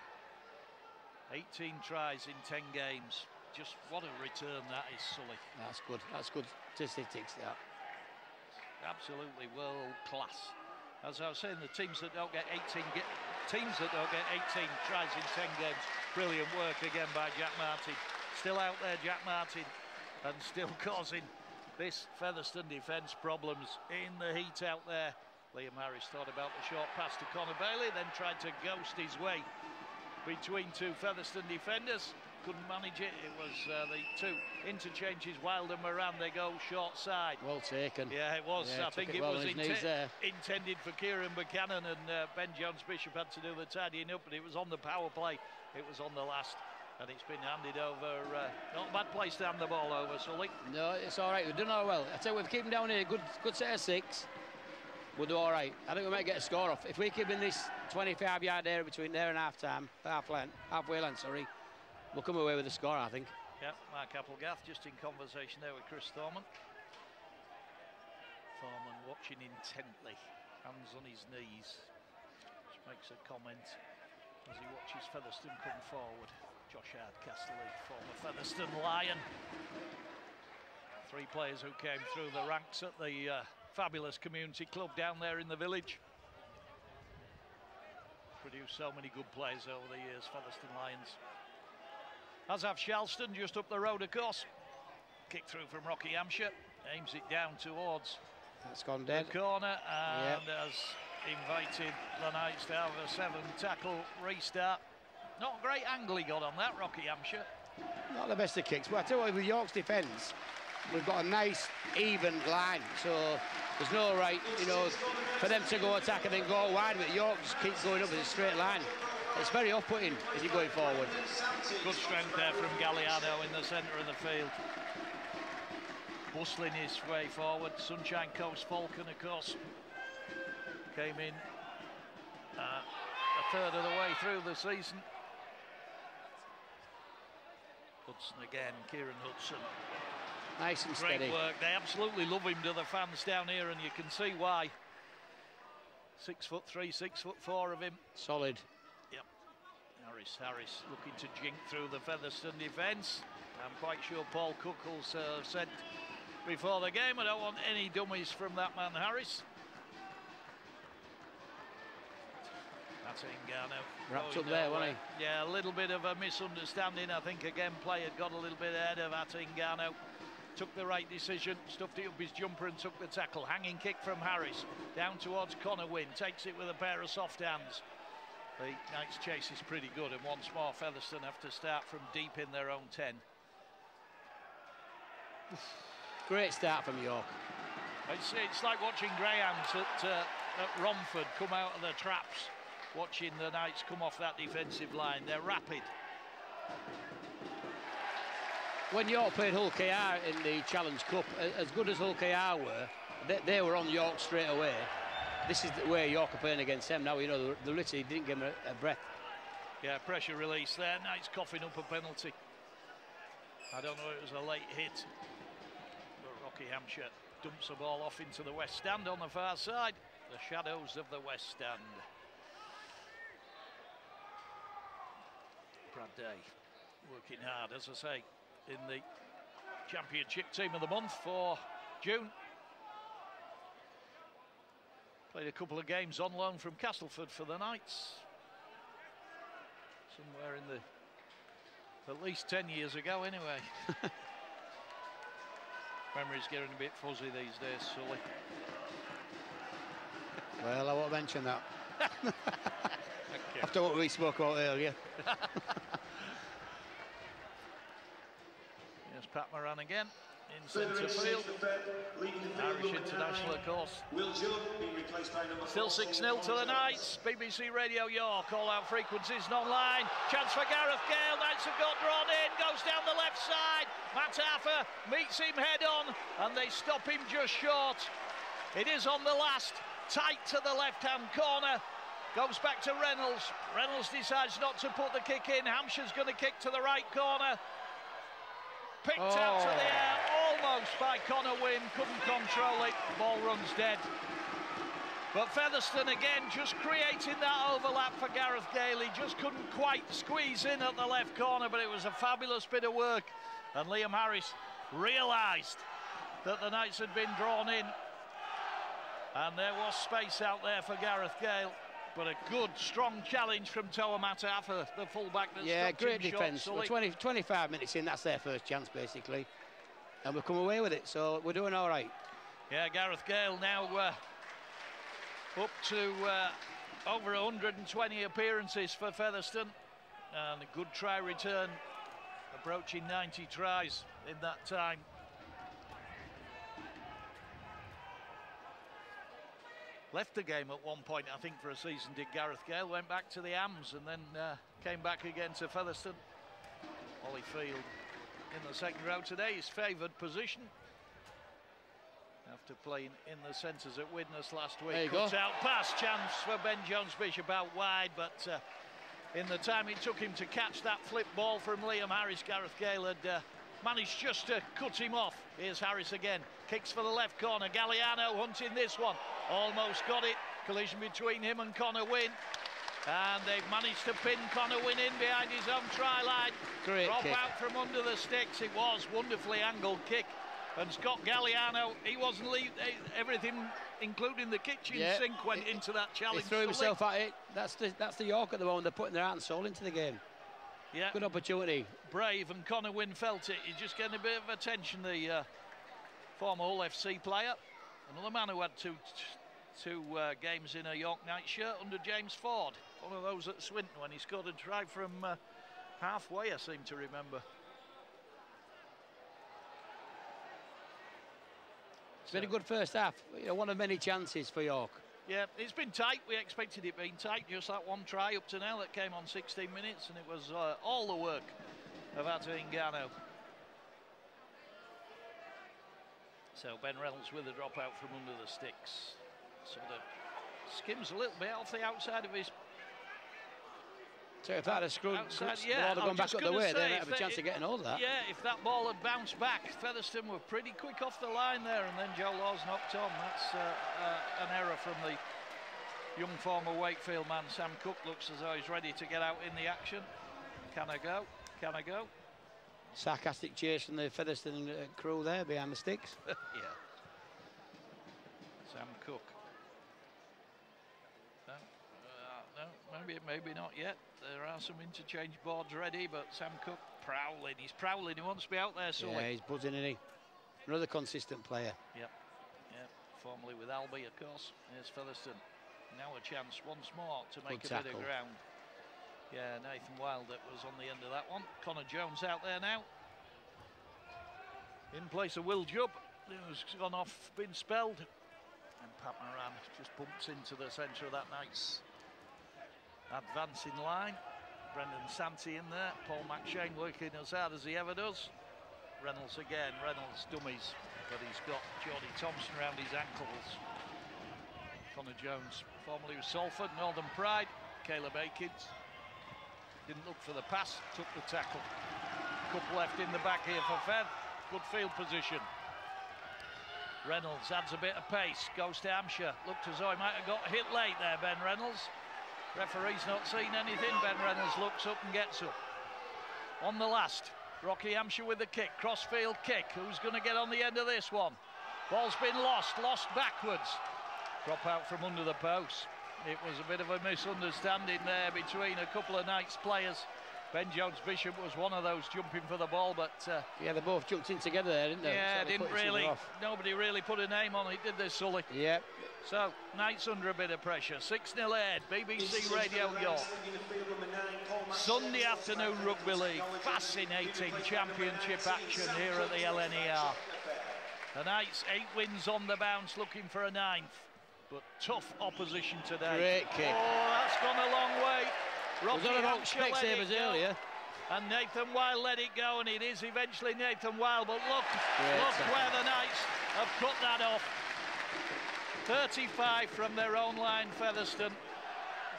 18 tries in 10 games. Just what a return that is, Sully. That's good. That's good statistics, that. Absolutely world class. As I was saying, the teams that don't get 18 tries in 10 games. Brilliant work again by Jack Martin. Still out there, Jack Martin, and still causing this Featherstone defence problems in the heat out there. Liam Harris thought about the short pass to Connor Bailey, then tried to ghost his way between two Featherstone defenders. Couldn't manage it. It was the two interchanges, Wild and Moran. They go short side. Well taken. Yeah, it was. Yeah, I think it was intended for Kieran Buchanan, and Ben Jones Bishop had to do the tidying up, but it was on the power play. It was on the last. And it's been handed over. Not a bad place to hand the ball over, Sully. No, it's all right. We've done all well. I tell you, we've kept them down here. Good set of 6. We'll do all right. I think we might get a score off. If we keep in this 25-yard area between there and halfway length, sorry, we'll come away with a score, I think. Yeah, Mark Applegath just in conversation there with Chris Thorman. Thorman watching intently, hands on his knees. Just makes a comment as he watches Featherstone come forward. Josh Hardcastle, former Featherstone Lion. 3 players who came through the ranks at the fabulous community club down there in the village. Produced so many good players over the years, Featherstone Lions. As have Charleston, just up the road, of course. Kick through from Rocky Hampshire, aims it down towards that's gone dead. The corner, and has invited the Knights to have a 7-tackle restart. Not a great angle he got on that, Rocky Hampshire. Not the best of kicks, but I tell you what, with York's defence, we've got a nice, even line, so there's no right, you know, for them to go attack and then go wide, but York just keeps going up in a straight line. It's very off-putting as you're going forward. Good strength there from Galliano in the centre of the field. Bustling his way forward. Sunshine Coast Falcon, of course, came in a third of the way through the season. Hudson again, Kieran Hudson. Nice and steady. Great work. They absolutely love him, to the fans down here, and you can see why. 6'3", 6'4" of him. Solid. Yep. Harris looking to jink through the Featherstone defence. I'm quite sure Paul Cuckles said before the game, I don't want any dummies from that man Harris. Attingano. Wrapped up there, wasn't he? Yeah, a little bit of a misunderstanding. I think again play had got a little bit ahead of Attingano. Took the right decision, stuffed it up his jumper and took the tackle. Hanging kick from Harris, down towards Connor Wynne, takes it with a pair of soft hands. The Knights' chase is pretty good, and once more Featherstone have to start from deep in their own 10. Great start from York. It's like watching greyhounds at Romford come out of the traps, watching the Knights come off that defensive line. They're rapid. When York played Hull KR in the Challenge Cup, as good as Hull KR were, they were on York straight away. This is the way York are playing against them now. You know, they literally didn't give them a breath. Yeah, pressure release there. Knights coughing up a penalty. I don't know if it was a late hit, but Rocky Hampshire dumps the ball off into the West Stand on the far side. The shadows of the West Stand. Brad Day working hard, as I say, in the Championship Team of the Month for June. Played a couple of games on loan from Castleford for the Knights. Somewhere in the, at least 10 years ago anyway. Memory's getting a bit fuzzy these days, Sully. Well, I won't mention that. After what we spoke about earlier. Here's Pat Moran again in centre field. Irish international, of course. Still 6-0 to the Knights. BBC Radio York, all-out frequencies non-line. Chance for Gareth Gale. Knights have got drawn in. Goes down the left side. Matt Arthur meets him head-on, and they stop him just short. It is on the last, tight to the left-hand corner. Goes back to Reynolds. Reynolds decides not to put the kick in. Hampshire's going to kick to the right corner. Picked out to the air, almost by Connor Wynne. Couldn't control it. Ball runs dead. But Featherstone again just creating that overlap for Gareth Gale. He just couldn't quite squeeze in at the left corner, but it was a fabulous bit of work. And Liam Harris realised that the Knights had been drawn in. And there was space out there for Gareth Gale. But a good, strong challenge from Toa Mataafa, the fullback that struck great him defence. short. 25 minutes in, that's their first chance, basically. And we've come away with it, so we're doing all right. Yeah, Gareth Gale now up to over 120 appearances for Featherstone. And a good try return, approaching 90 tries in that time. Left the game at one point, I think, for a season, did Gareth Gale. Went back to the AMS and then came back again to Featherstone. Ollie Field in the second row today, his favoured position. After playing in the centres at Widnes last week. Cuts out pass, chance for Ben Jones-Bishop out wide, but in the time it took him to catch that flip ball from Liam Harris, Gareth Gale had managed just to cut him off. Here's Harris again, kicks for the left corner. Galliano hunting this one, almost got it. Collision between him and Connor Wynne, and they've managed to pin Connor Wynne in behind his own try line. Great Drop kick. out from under the sticks. It was wonderfully angled kick And Scott Galliano, he wasn't everything, including the kitchen sink, went into that challenge. He threw himself at it. That's the York at the moment. They're putting their heart and soul into the game. Yeah. Good opportunity. Brave, and Connor Wynn felt it. He's just getting a bit of attention, the former Hull FC player. Another man who had two games in a York Knights shirt under James Ford. One of those at Swinton when he scored a try from halfway, I seem to remember. It's been a good first half. You know, one of many chances for York. Yeah, it's been tight. We expected it being tight. Just that one try up to now that came on 16 minutes, and it was all the work of Ato Hingano. So Ben Reynolds with a dropout from under the sticks. Sort of skims a little bit off the outside of his. So if that had screwed, yeah, gone back up the way, they might have a chance of getting hold of that. Yeah, if that ball had bounced back, Featherstone were pretty quick off the line there, and then Joe Laws knocked on. That's an error from the young former Wakefield man. Sam Cook looks as though he's ready to get out in the action. Can I go? Can I go? Sarcastic cheers from the Featherstone crew there behind the sticks. Yeah. Sam Cook. No, maybe not yet. There are some interchange boards ready, but Sam Cook prowling. He's prowling. He wants to be out there, so yeah, he's buzzing, isn't he? Another consistent player. Yep. Formerly with Albi, of course. Here's Featherstone. Now a chance once more to make a bit of ground. Yeah, Nathan Wild that was on the end of that one. Connor Jones out there now. In place of Will Jubb, who's gone off, been spelled. And Pat Moran just bumps into the centre of that nice advancing line. Brendan Santi in there. Paul McShane working as hard as he ever does. Reynolds again. Reynolds dummies, but he's got Geordie Thompson around his ankles. Connor Jones, formerly with Salford, Northern Pride. Caleb Akins didn't look for the pass, took the tackle. Couple left in the back here for Fev. Good field position. Reynolds adds a bit of pace, goes to Hampshire. Looked as though he might have got hit late there, Ben Reynolds. Referee's not seen anything. Ben Reynolds looks up and gets up. On the last, Rocky Hampshire with the kick, crossfield kick. Who's going to get on the end of this one? Ball's been lost backwards. Drop out from under the post. It was a bit of a misunderstanding there between a couple of Knights players. Ben Jones Bishop was one of those jumping for the ball, but yeah, they both jumped in together there, didn't they? Yeah, nobody really put a name on it, did they, Sully? Yep. So Knights under a bit of pressure. 6-0 ahead, BBC Radio York. Sunday afternoon rugby league, fascinating championship action here at the LNER. The Knights 8 wins on the bounce, looking for a 9th, but tough opposition today. Great kick. Oh, that's gone a long way. Rocky about Specsavers earlier. And Nathan Wild let it go, and it is eventually Nathan Wild, but look where the Knights have cut that off. 35 from their own line, Featherstone.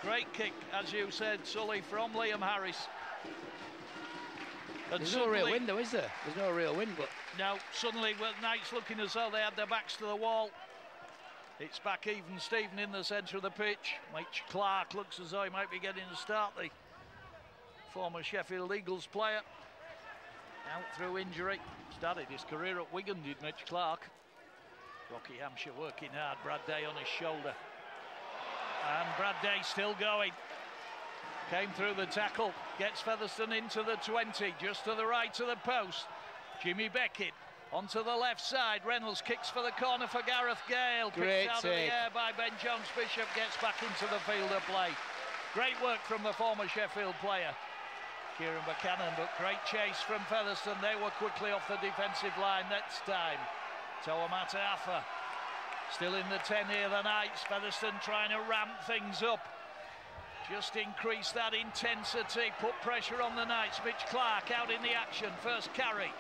Great kick, as you said, Sully, from Liam Harris. And there's no real win though, is there? There's no real win, but... No, suddenly with Knights looking as though they had their backs to the wall. It's back even Stephen in the centre of the pitch. Mitch Clark looks as though he might be getting a start, the former Sheffield Eagles player. Out through injury. Started his career at Wigan, did Mitch Clark. Rocky Hampshire working hard, Brad Day on his shoulder. And Brad Day still going. Came through the tackle, gets Featherstone into the 20, just to the right of the post. Jimmy Beckett onto the left side. Reynolds kicks for the corner for Gareth Gale. Picked out of the air by Ben Jones Bishop, gets back into the field of play. Great work from the former Sheffield player, Kieran Buchanan, but great chase from Featherstone. They were quickly off the defensive line next time. Tawamata Afa still in the 10 here, the Knights. Featherstone trying to ramp things up. Just increase that intensity, put pressure on the Knights. Mitch Clark out in the action, first carry.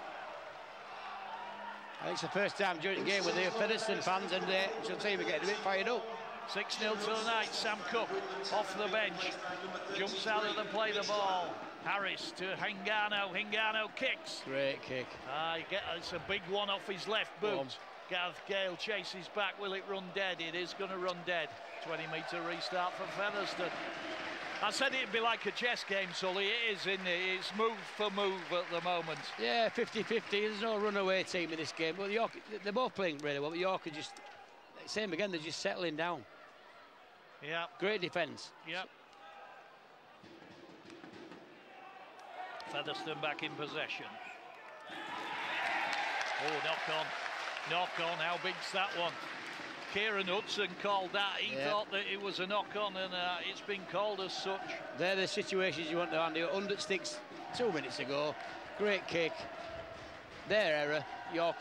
I think it's the first time during the game with the Featherstone fans, and you'll see we're getting a bit fired up. 6-0 to the Knights. Sam Cook off the bench, jumps out of the play the ball. Harris to Hingano. Hingano kicks. Great kick. It's a big one off his left boot. Gareth Gale chases back. Will it run dead? It is going to run dead. 20-metre restart for Featherstone. I said it'd be like a chess game, Sully. It is, isn't it? It's move for move at the moment. Yeah, 50-50. There's no runaway team in this game. Well, York, they're both playing really well, but York are just, same again, they're just settling down. Yeah. Great defence. Yeah. Featherstone back in possession. Oh, knock on. Knock on. How big's that one? Kieran Hudson called that. He thought that it was a knock-on, and it's been called as such. They're the situations you want to handle. 100 sticks 2 minutes ago. Great kick. Their error. York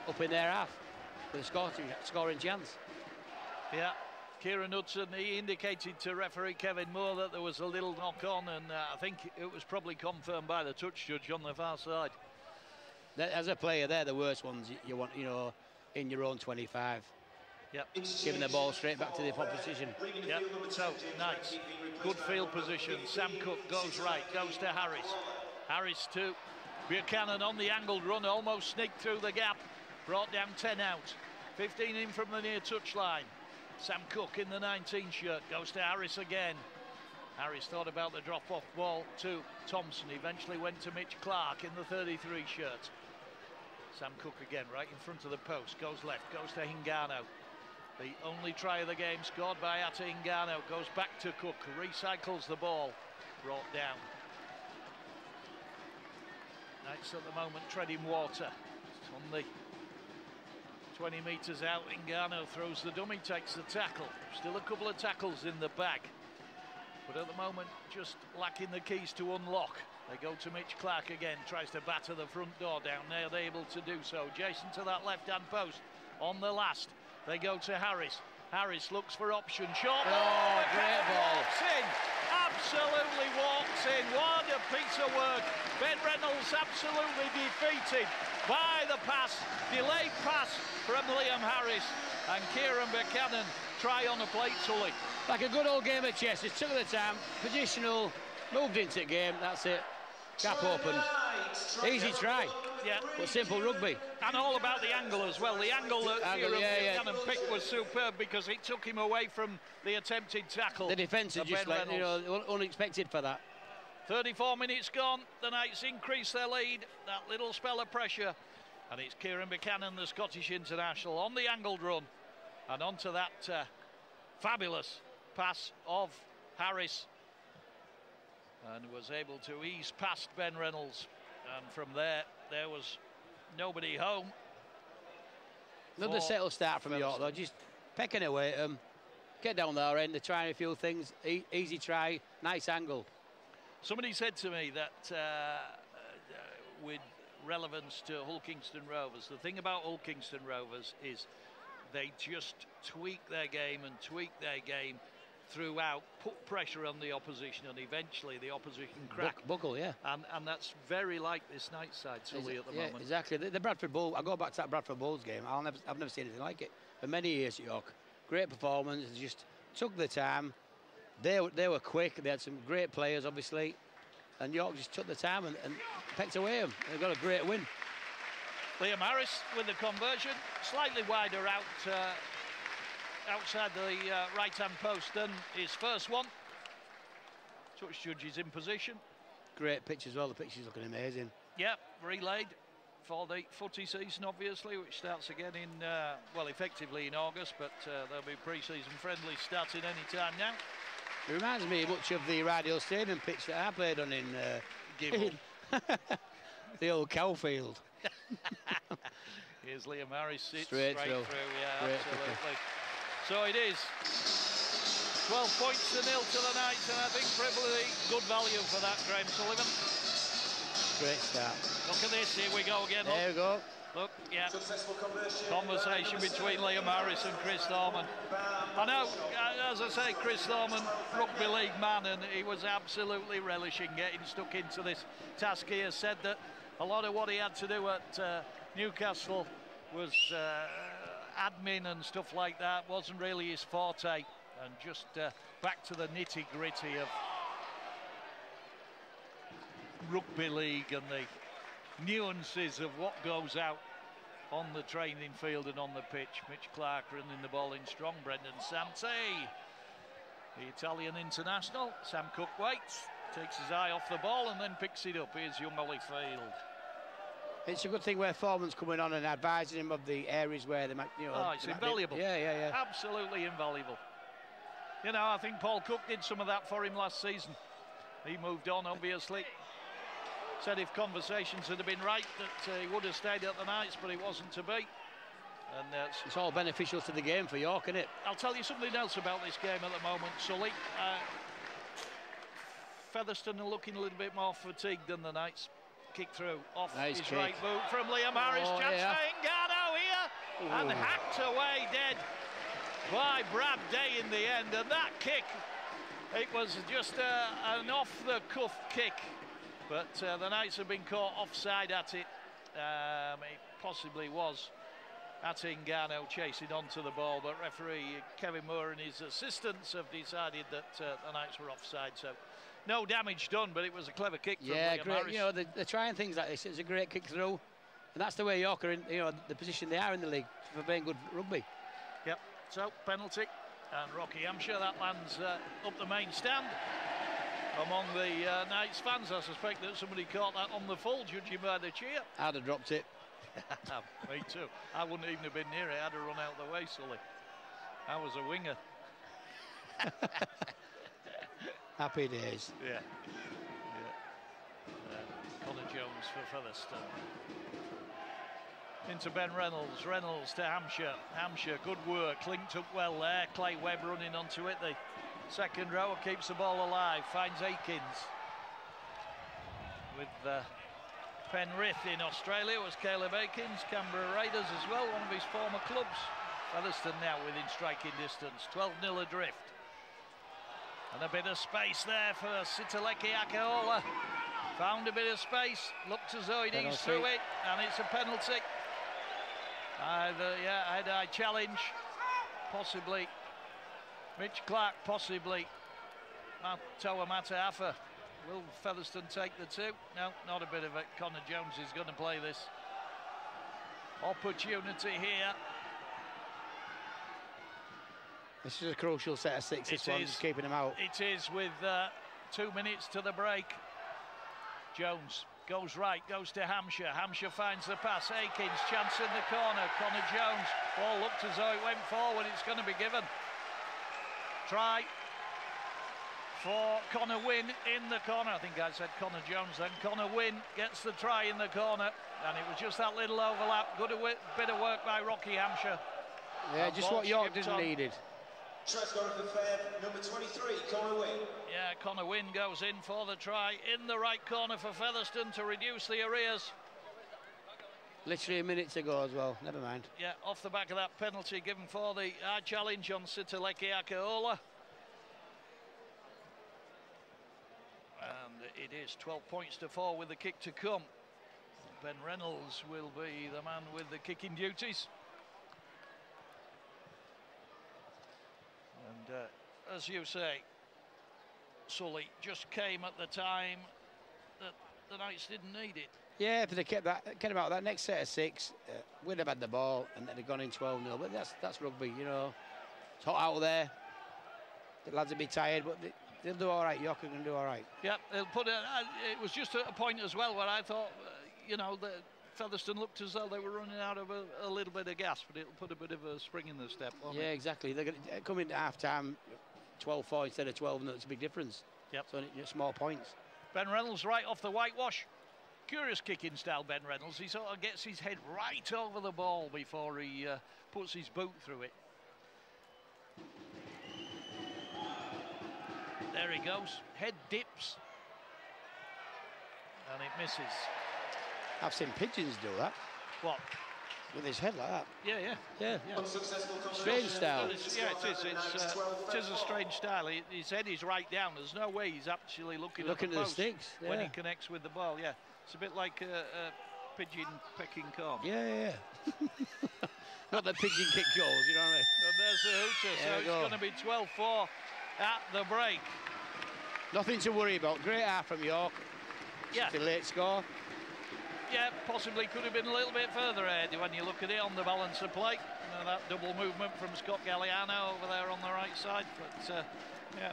up in their half with a scoring chance. Yeah. Kieran Hudson, he indicated to referee Kevin Moore that there was a little knock-on, and I think it was probably confirmed by the touch judge on the far side. As a player, they're the worst ones you want, you know, in your own 25. Yep. Giving the ball straight back to the opposition. Yep. So, nice. Good field position. Sam Cook goes right, goes to Harris. Harris to Buchanan on the angled run, almost sneaked through the gap. Brought down 10 out. 15 in from the near touchline. Sam Cook in the 19 shirt, goes to Harris again. Harris thought about the drop-off ball to Thompson. Eventually went to Mitch Clark in the 33 shirt. Sam Cook again, right in front of the post. Goes left, goes to Hingano. The only try of the game scored by Ata Hingano. Goes back to Cook, recycles the ball. Brought down. Knights at the moment treading water. It's on the 20 metres out. Hingano throws the dummy, takes the tackle. Still a couple of tackles in the bag. But at the moment, just lacking the keys to unlock. They go to Mitch Clark again, tries to batter the front door down. They're able to do so. Jason to that left-hand post on the last. They go to Harris. Harris looks for option. Short ball. Great ball. Walks in. Absolutely walks in. What a piece of work. Ben Reynolds absolutely defeated by the pass. Delayed pass from Liam Harris. And Kieran Buchanan try on the plate, Sully. Like a good old game of chess. It took the time. Positional. Moved into the game. That's it. Gap open. Easy try. Yeah. But simple rugby. And all about the angle as well. The angle that Buchanan picked was superb because it took him away from the attempted tackle. The defence is just like, you know, unexpected for that. 34 minutes gone. The Knights increase their lead. That little spell of pressure. And it's Kieran Buchanan, the Scottish international, on the angled run. And onto that fabulous pass of Harris. And was able to ease past Ben Reynolds. And from there was nobody home. Another settled start from York, though. Just pecking away at them. Get down there end. They're trying a few things. Easy try. Nice angle. Somebody said to me that with relevance to Hull Kingston Rovers, the thing about Hull Kingston Rovers is they just tweak their game throughout, put pressure on the opposition, and eventually the opposition crack. Buckle, yeah. And that's very like this Knights side, Sully, at the moment. Exactly. The Bradford Bull, I go back to that Bradford Bulls game, I've never seen anything like it for many years at York. Great performance, just took the time. They were quick, they had some great players, obviously, and York just took the time and pecked away them. They got a great win. Liam Harris with the conversion, slightly wider out outside the right-hand post than his first one. Touch judge is in position. Great pitch as well, the pitch is looking amazing. Yep, relayed for the footy season, obviously, which starts again in, well, effectively in August, but there'll be pre-season friendly starting any time now. It reminds me much of the Radio Stadium pitch that I played on in Gibble. the old Cowfield. Here's Liam Harris, straight through. Yeah, great absolutely. So it is 12 points to 0 to the Knights, and I think probably good value for that, Graham Sullivan. Great start. Look at this, here we go again. There we go. Look, yeah. Conversation between Liam Harris and Chris Thorman. I know, as I say, Chris Thorman, rugby league man, and he was absolutely relishing getting stuck into this task here. Said that a lot of what he had to do at Newcastle was admin and stuff like that, wasn't really his forte, and just back to the nitty-gritty of rugby league and the nuances of what goes out on the training field and on the pitch. Mitch Clark running the ball in strong. Brendan Santi, the Italian international. Sam Cook waits, takes his eye off the ball and then picks it up. Here's young Holyfield. It's a good thing where Foreman's coming on and advising him of the areas where they might, you know. Oh, it's invaluable. Yeah. Absolutely invaluable. You know, I think Paul Cook did some of that for him last season. He moved on, obviously. Said if conversations had been right that he would have stayed at the Knights, but it wasn't to be. And it's all beneficial to the game for York, isn't it? I'll tell you something else about this game at the moment, Sully. Featherstone are looking a little bit more fatigued than the Knights. Kick through off nice his kick. Right boot from Liam Harris. Chance for Ngannou here. And hacked away dead by Brad Day in the end. And that kick, it was just an off-the-cuff kick. But the Knights have been caught offside at it. It possibly was at Ngannou chasing onto the ball. But referee Kevin Moore and his assistants have decided that the Knights were offside. So no damage done, but it was a clever kick from Liam great. Harris. You know, they're trying things like this. It's a great kick through, and that's the way York are in. You know, the position they are in the league for playing good rugby. Yep. So penalty, and Rocky Hampshire, that lands up the main stand. Among the Knights fans, I suspect that somebody caught that on the full, judging by the cheer. I'd have dropped it. Me too. I wouldn't even have been near it. I'd have run out the way, Sully. I was a winger. Happy days. Yeah. Connor Jones for Featherstone. Into Ben Reynolds. Reynolds to Hampshire. Hampshire, good work. Linked up well there. Clay Webb running onto it. The second rower keeps the ball alive. Finds Akins. With Penrith in Australia was Caleb Akins. Canberra Raiders as well, one of his former clubs. Featherstone now within striking distance. 12-0 adrift. And a bit of space there for Sitaleki Akaola. Found a bit of space, looked as though he'd eased through it, and it's a penalty. Head-eye challenge, possibly. Mitch Clark, possibly. Toa Mataafa. Will Featherstone take the two? No, not a bit of it. Connor Jones is going to play this. Opportunity here. This is a crucial set of six. This one's keeping him out. It is with 2 minutes to the break. Jones goes right, goes to Hampshire. Hampshire finds the pass. Akins, chance in the corner. Connor Jones. Ball looked as though it went forward. It's going to be given. Try for Connor Wynne in the corner. I think I said Connor Jones then. Connor Wynne gets the try in the corner. And it was just that little overlap. Good bit of work by Rocky Hampshire. Yeah, just what York didn't needed. Try scorer for Feb, number 23, Connor Wynne. Yeah, Connor Wynne goes in for the try in the right corner for Featherstone to reduce the arrears. Literally a minute to go as well, never mind. Yeah, off the back of that penalty given for the challenge on Sitaleki Akaola. And it is 12 points to 4 with the kick to come. Ben Reynolds will be the man with the kicking duties. And as you say, Sully, just came at the time that the Knights didn't need it. Yeah, if they kept him out that next set of six, we'd have had the ball and they'd have gone in 12-0. But that's rugby, you know. It's hot out there. The lads will be tired, but they'll do all right. York can do all right. Yeah, they'll put it. It was just a point as well where I thought, you know, the Featherstone looked as though they were running out of a little bit of gas, but it'll put a bit of a spring in the step. Yeah, exactly. They're going to come into half-time 12-4 instead of 12, and it's a big difference. Yep. So it's small points. Ben Reynolds right off the whitewash. Curious kicking style, Ben Reynolds. He sort of gets his head right over the ball before he puts his boot through it. There he goes. Head dips. And it misses. I've seen pigeons do that. What? With his head like that. Yeah. Strange style. It is a strange style. His head is right down. There's no way he's actually looking at the sticks when he connects with the ball. Yeah, it's a bit like a pigeon pecking corn. Yeah. Not the pigeon kick goals, you know what I mean? And there's the hooter. So it's going to be 12-4 at the break. Nothing to worry about. Great half from York. Yeah. It's a late score. yeah, possibly could have been a little bit further ahead when you look at it on the balance of play. You know, that double movement from Scott Galliano over there on the right side. But yeah,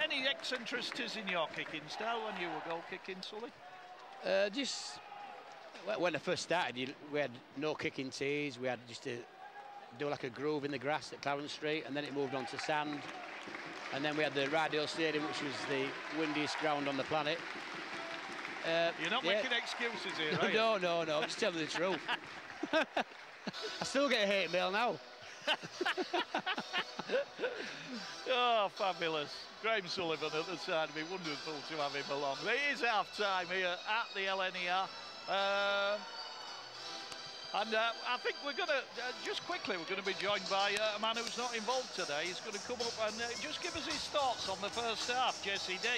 any eccentricities in your kicking style when you were goal kicking, Sully? Just when I first started, we had no kicking tees. We had just to do like a groove in the grass at Clarence Street, and then it moved on to sand. And then we had the Rydale Stadium, which was the windiest ground on the planet. You're not making excuses here, are you? No, I'm just telling the truth. I still get a hate mail now. Oh, fabulous. Graham Sullivan at the side of me, wonderful to have him along. It is half-time here at the LNER. And I think we're going to, just quickly, we're going to be joined by a man who's not involved today. He's going to come up and just give us his thoughts on the first half, Jesse D.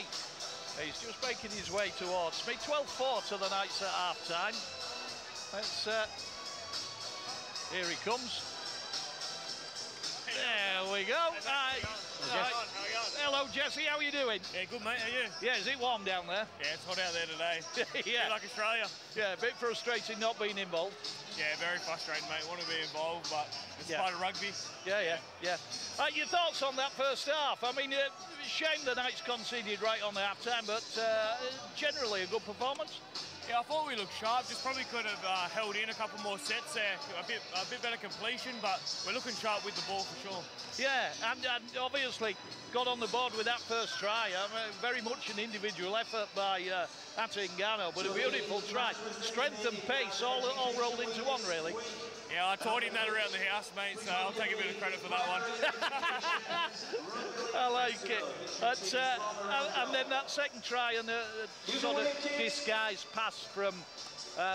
He's just making his way towards me. 12-4 to the Knights at half-time. Let's, here he comes. There we go. Hello, Jesse. How are you doing? Yeah, good, mate. How are you? Yeah, is it warm down there? Yeah, it's hot out there today. Yeah. Like Australia. Yeah, a bit frustrating not being involved. Yeah, very frustrating, mate. Want to be involved, but it's part of rugby. Yeah. Your thoughts on that first half? I mean, shame the Knights conceded right on the half-time, but generally a good performance. Yeah, I thought we looked sharp. Just probably could have held in a couple more sets there. A bit better completion, but we're looking sharp with the ball for sure. Yeah, and obviously got on the board with that first try. Very much an individual effort by Attingano, but a beautiful try. Strength and pace all rolled into one, really. Yeah, I taught him that around the house, mate, so I'll take a bit of credit for that one. I like it. And then that second try and the sort of disguised pass from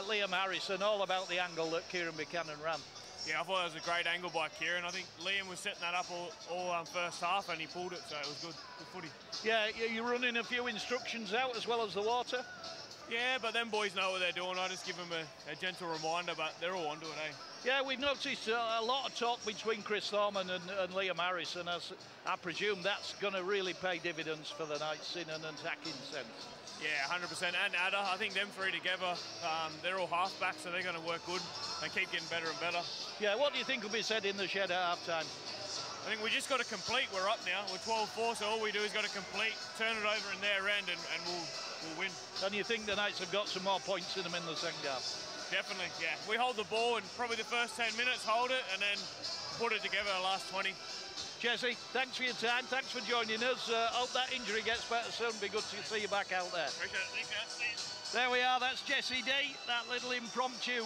Liam Harrison, all about the angle that Kieran Buchanan ran. Yeah, I thought it was a great angle by Kieran. I think Liam was setting that up all first half, and he pulled it, so it was good footy. Yeah, you're running a few instructions out as well as the water? Yeah, but them boys know what they're doing. I just give them a gentle reminder, but they're all onto it, eh? Yeah, we've noticed a lot of talk between Chris Thorman and Liam Harrison, as I presume that's going to really pay dividends for the Knights in an attacking sense. Yeah, 100%. And Adder, I think them three together, they're all half-backs, so they're going to work good and keep getting better and better. Yeah, what do you think will be said in the shed at half-time? I think we just got to complete. We're up now. We're 12-4, so all we do is got to complete, turn it over in their end, and we'll win. And you think the Knights have got some more points in them in the second half? Definitely, yeah. We hold the ball and probably the first 10 minutes, hold it, and then put it together the last 20. Jesse, thanks for your time. Thanks for joining us. Hope that injury gets better soon. Be good to see you back out there. Appreciate it. Thanks, there we are. That's Jesse D. That little impromptu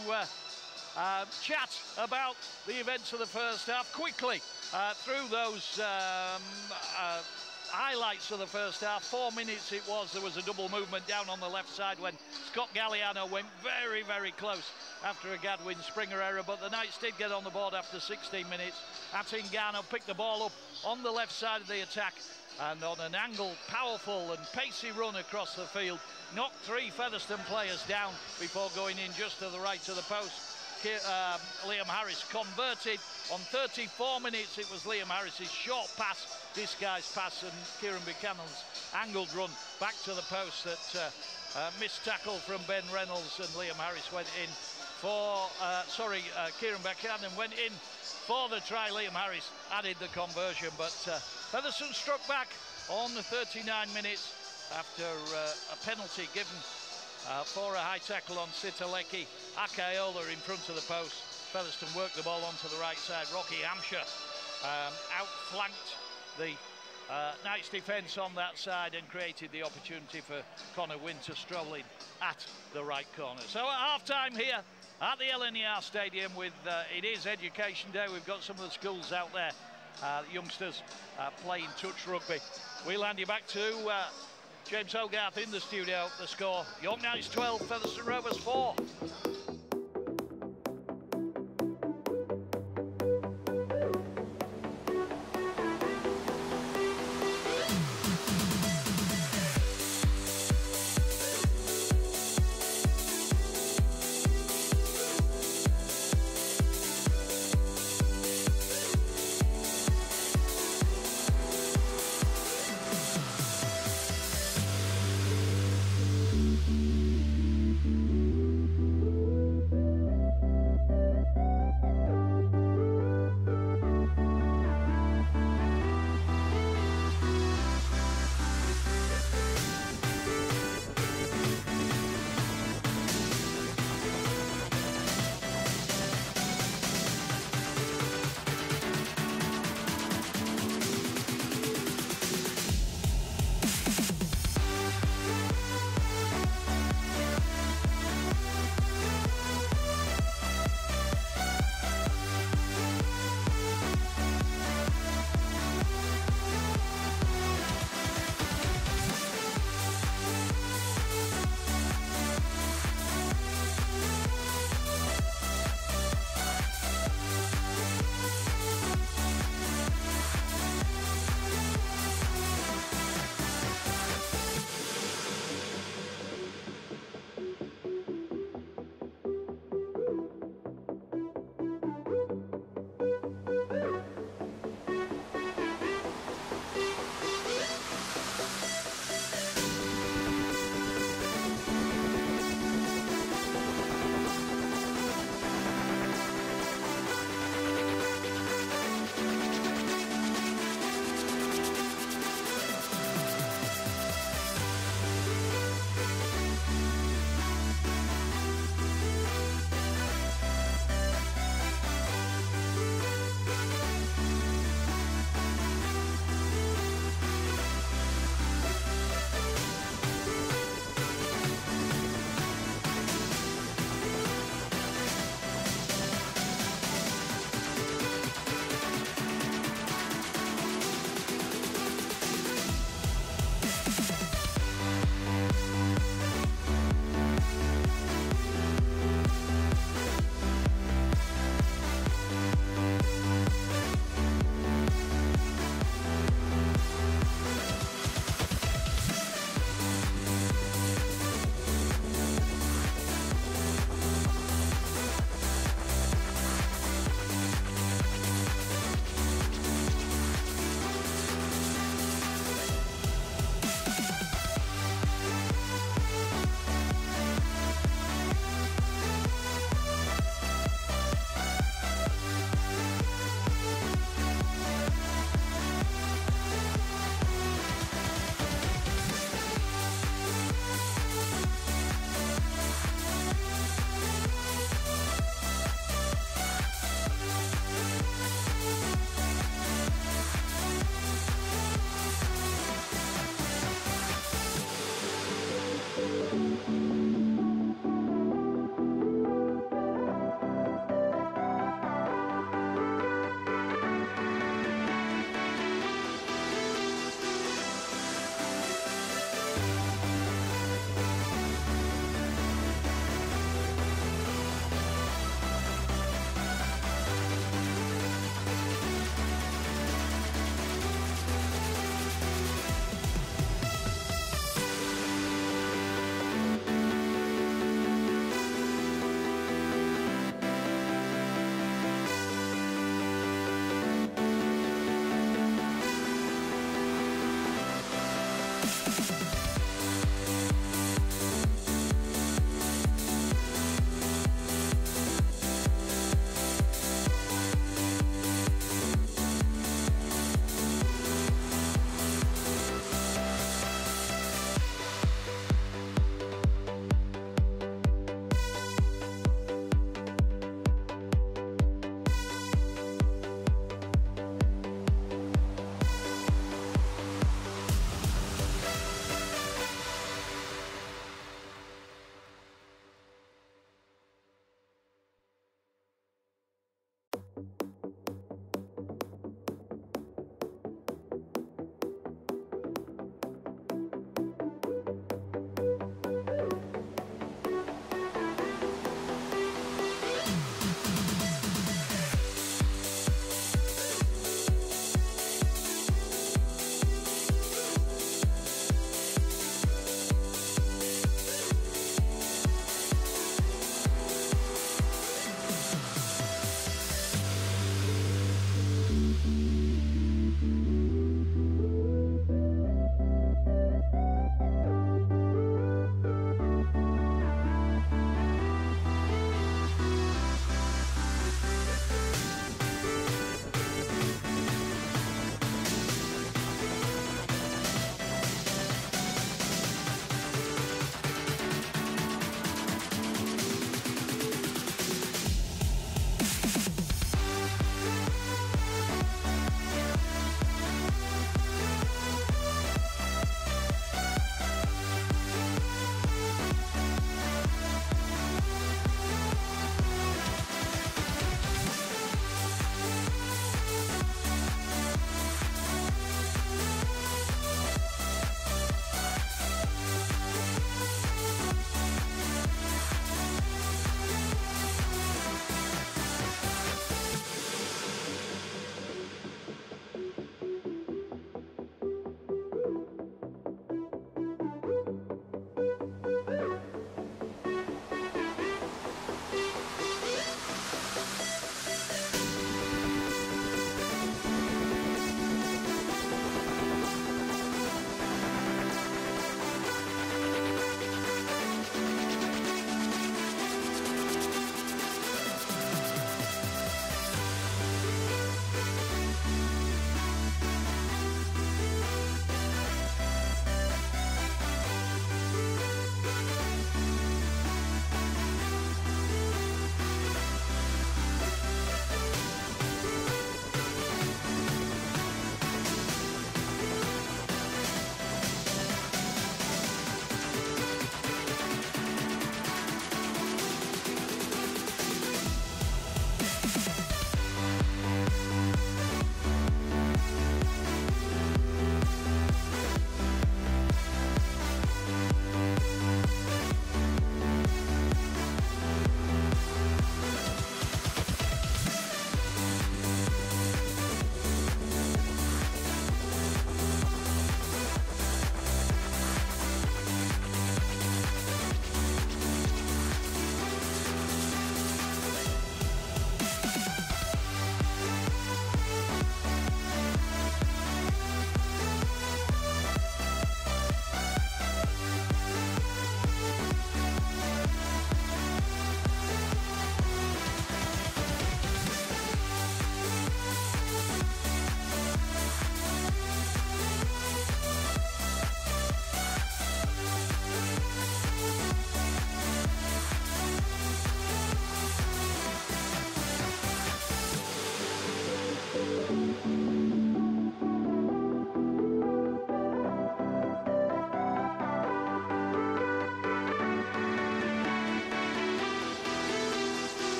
chat about the events of the first half. Quickly through those highlights of the first half. 4 minutes it was. There was a double movement down on the left side when Scott Galliano went very, very close after a Gadwin Springer error, but the Knights did get on the board after 16 minutes. Attingano picked the ball up on the left side of the attack and on an angled, powerful and pacey run across the field, knocked 3 Featherstone players down before going in just to the right of the post. Liam Harris converted on 34 minutes. It was Liam Harris's short pass, disguised pass, and Kieran Buchanan's angled run back to the post that missed tackle from Ben Reynolds, and Liam Harris went in for Kieran Buchanan went in for the try. Liam Harris added the conversion, but Featherstone struck back on the 39 minutes after a penalty given for a high tackle on Sitaleki. Akayola in front of the post. Featherstone worked the ball onto the right side. Rocky Hampshire outflanked the Knights defence on that side and created the opportunity for Connor Wynn to stroll in at the right corner. So at half-time here at the LNER Stadium with it is Education Day. We've got some of the schools out there, youngsters playing touch rugby. We'll hand you back to James Hogarth in the studio. The score, York Knights 12, Featherstone Rovers 4.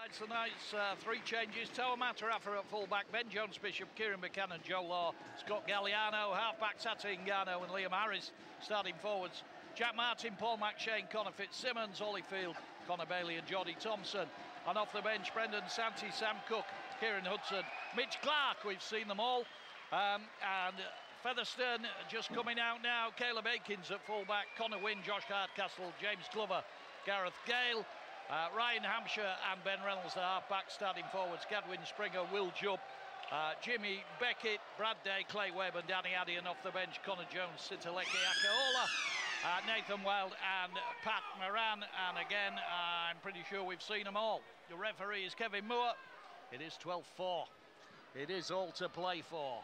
Right, so now it's 3 changes. Toa Matarafa at full-back, Ben Jones-Bishop, Kieran Buchanan, Joe Law, Scott Galliano, half-back Tati Ngannou and Liam Harris starting forwards. Jack Martin, Paul McShane, Connor Fitzsimmons, Holyfield, Connor Bailey and Jody Thompson. And off the bench, Brendan Santi, Sam Cook, Kieran Hudson, Mitch Clark, we've seen them all. And Featherstone just coming out now, Caleb Akins at full-back, Connor Wynne, Josh Hardcastle, James Glover, Gareth Gale, Ryan Hampshire and Ben Reynolds, the half-back starting forwards, Gadwin Springer, Will Jubb, Jimmy Beckett, Brad Day, Clay Webb and Danny Addy, and off the bench, Connor Jones, Sitaleki Akaola, Nathan Wild and Pat Moran, and again, I'm pretty sure we've seen them all. The referee is Kevin Moore. It is 12-4. It is all to play for.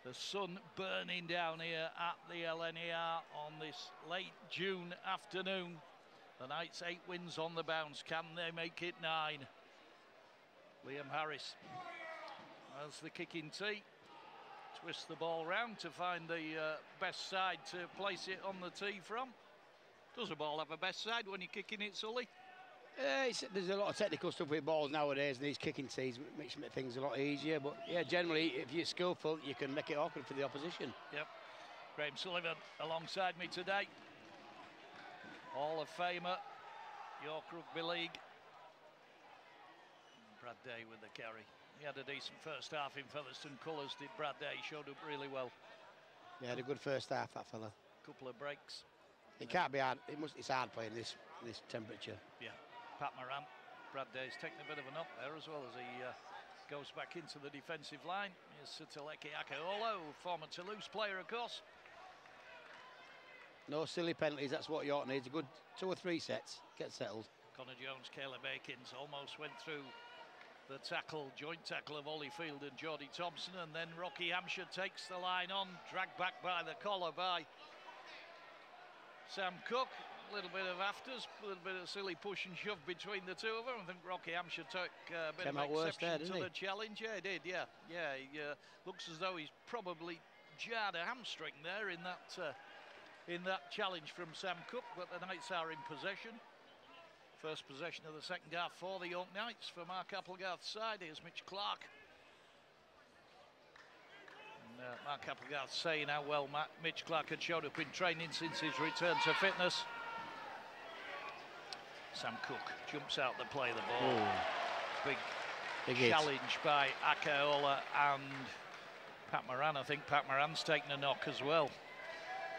The sun burning down here at the LNER on this late June afternoon. The Knights 8 wins on the bounce. Can they make it 9? Liam Harris has the kicking tee. Twists the ball round to find the best side to place it on the tee from. Does the ball have a best side when you're kicking it, Sully? There's a lot of technical stuff with balls nowadays, and these kicking tees makes things a lot easier. But yeah, generally, if you're skillful, you can make it awkward for the opposition. Yep. Graham Sullivan alongside me today. Hall of Famer, York Rugby League. Brad Day with the carry. He had a decent first half in Featherstone colours, did Brad Day. Showed up really well. Yeah, had a good first half, that fella. Couple of breaks. It can't be hard. It's hard playing this temperature. Yeah. Pat Moran. Brad Day's taking a bit of an up there as well as he goes back into the defensive line. Here's Sitaleki Akaola, former Toulouse player, of course. No silly penalties, that's what York needs. A good 2 or 3 sets, get settled. Connor Jones, Caleb Akins almost went through the tackle, joint tackle of Holyfield and Jody Thompson, and then Rocky Hampshire takes the line on, dragged back by the collar by Sam Cook. A little bit of afters, a little bit of silly push and shove between the two of them. I think Rocky Hampshire took a bit of exception to the challenge. Yeah, he did, yeah. Yeah, he looks as though he's probably jarred a hamstring there in that challenge from Sam Cook, but the Knights are in possession. First possession of the second half for the York Knights for Mark Applegarth's side. Here's Mitch Clark. And, Mark Applegarth saying how well Mitch Clark had showed up in training since his return to fitness. Sam Cook jumps out to play the ball. Big challenge by Akaola and Pat Moran. I think Pat Moran's taken a knock as well.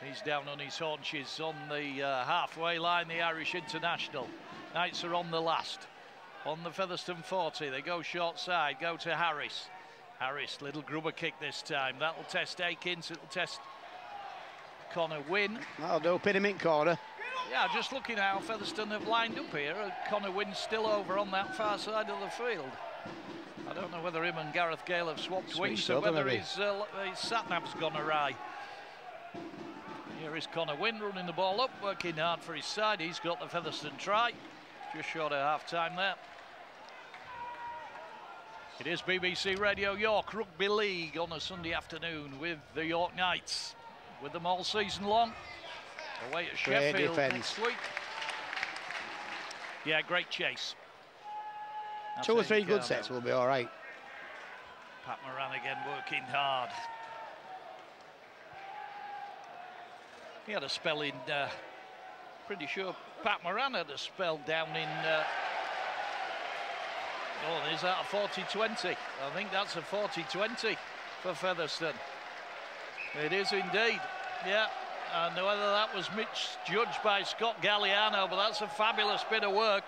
He's down on his haunches on the halfway line, the Irish international. Knights are on the last. On the Featherstone 40, they go short side, go to Harris. Harris, little grubber kick this time. That'll test Akins, it'll test Connor Wynne. That'll do, pin him in corner. Yeah, just looking how Featherstone have lined up here. Connor Wynne's still over on that far side of the field. I don't know whether him and Gareth Gale have swapped wings or whether his sat-nav's gone awry. Here is Connor Wynne running the ball up, working hard for his side. He's got the Featherstone try. Just short of half-time there. It is BBC Radio York Rugby League on a Sunday afternoon with the York Knights. With them all season long. Away at Sheffield next week. Yeah, great chase. 2 or 3 good sets will be all right. Pat Moran again working hard. He had a spell in, pretty sure Pat Moran had a spell down in, oh, is that a 40-20? I think that's a 40-20 for Featherstone. It is indeed, yeah. And whether that was misjudged by Scott Galliano, but that's a fabulous bit of work.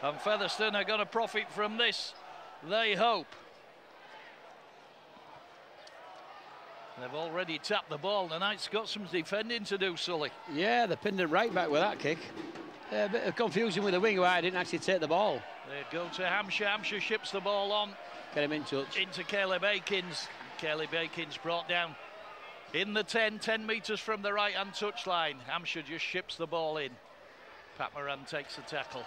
And Featherstone are going to profit from this, they hope. They've already tapped the ball. The Knights got some defending to do, Sully. Yeah, they pinned it right back with that kick. A bit of confusion with the winger, why I didn't actually take the ball. They go to Hampshire. Hampshire ships the ball on. Get him in touch. Into Caleb Akins. Caleb Akins brought down in the 10 metres from the right-hand touchline. Hampshire just ships the ball in. Pat Moran takes the tackle.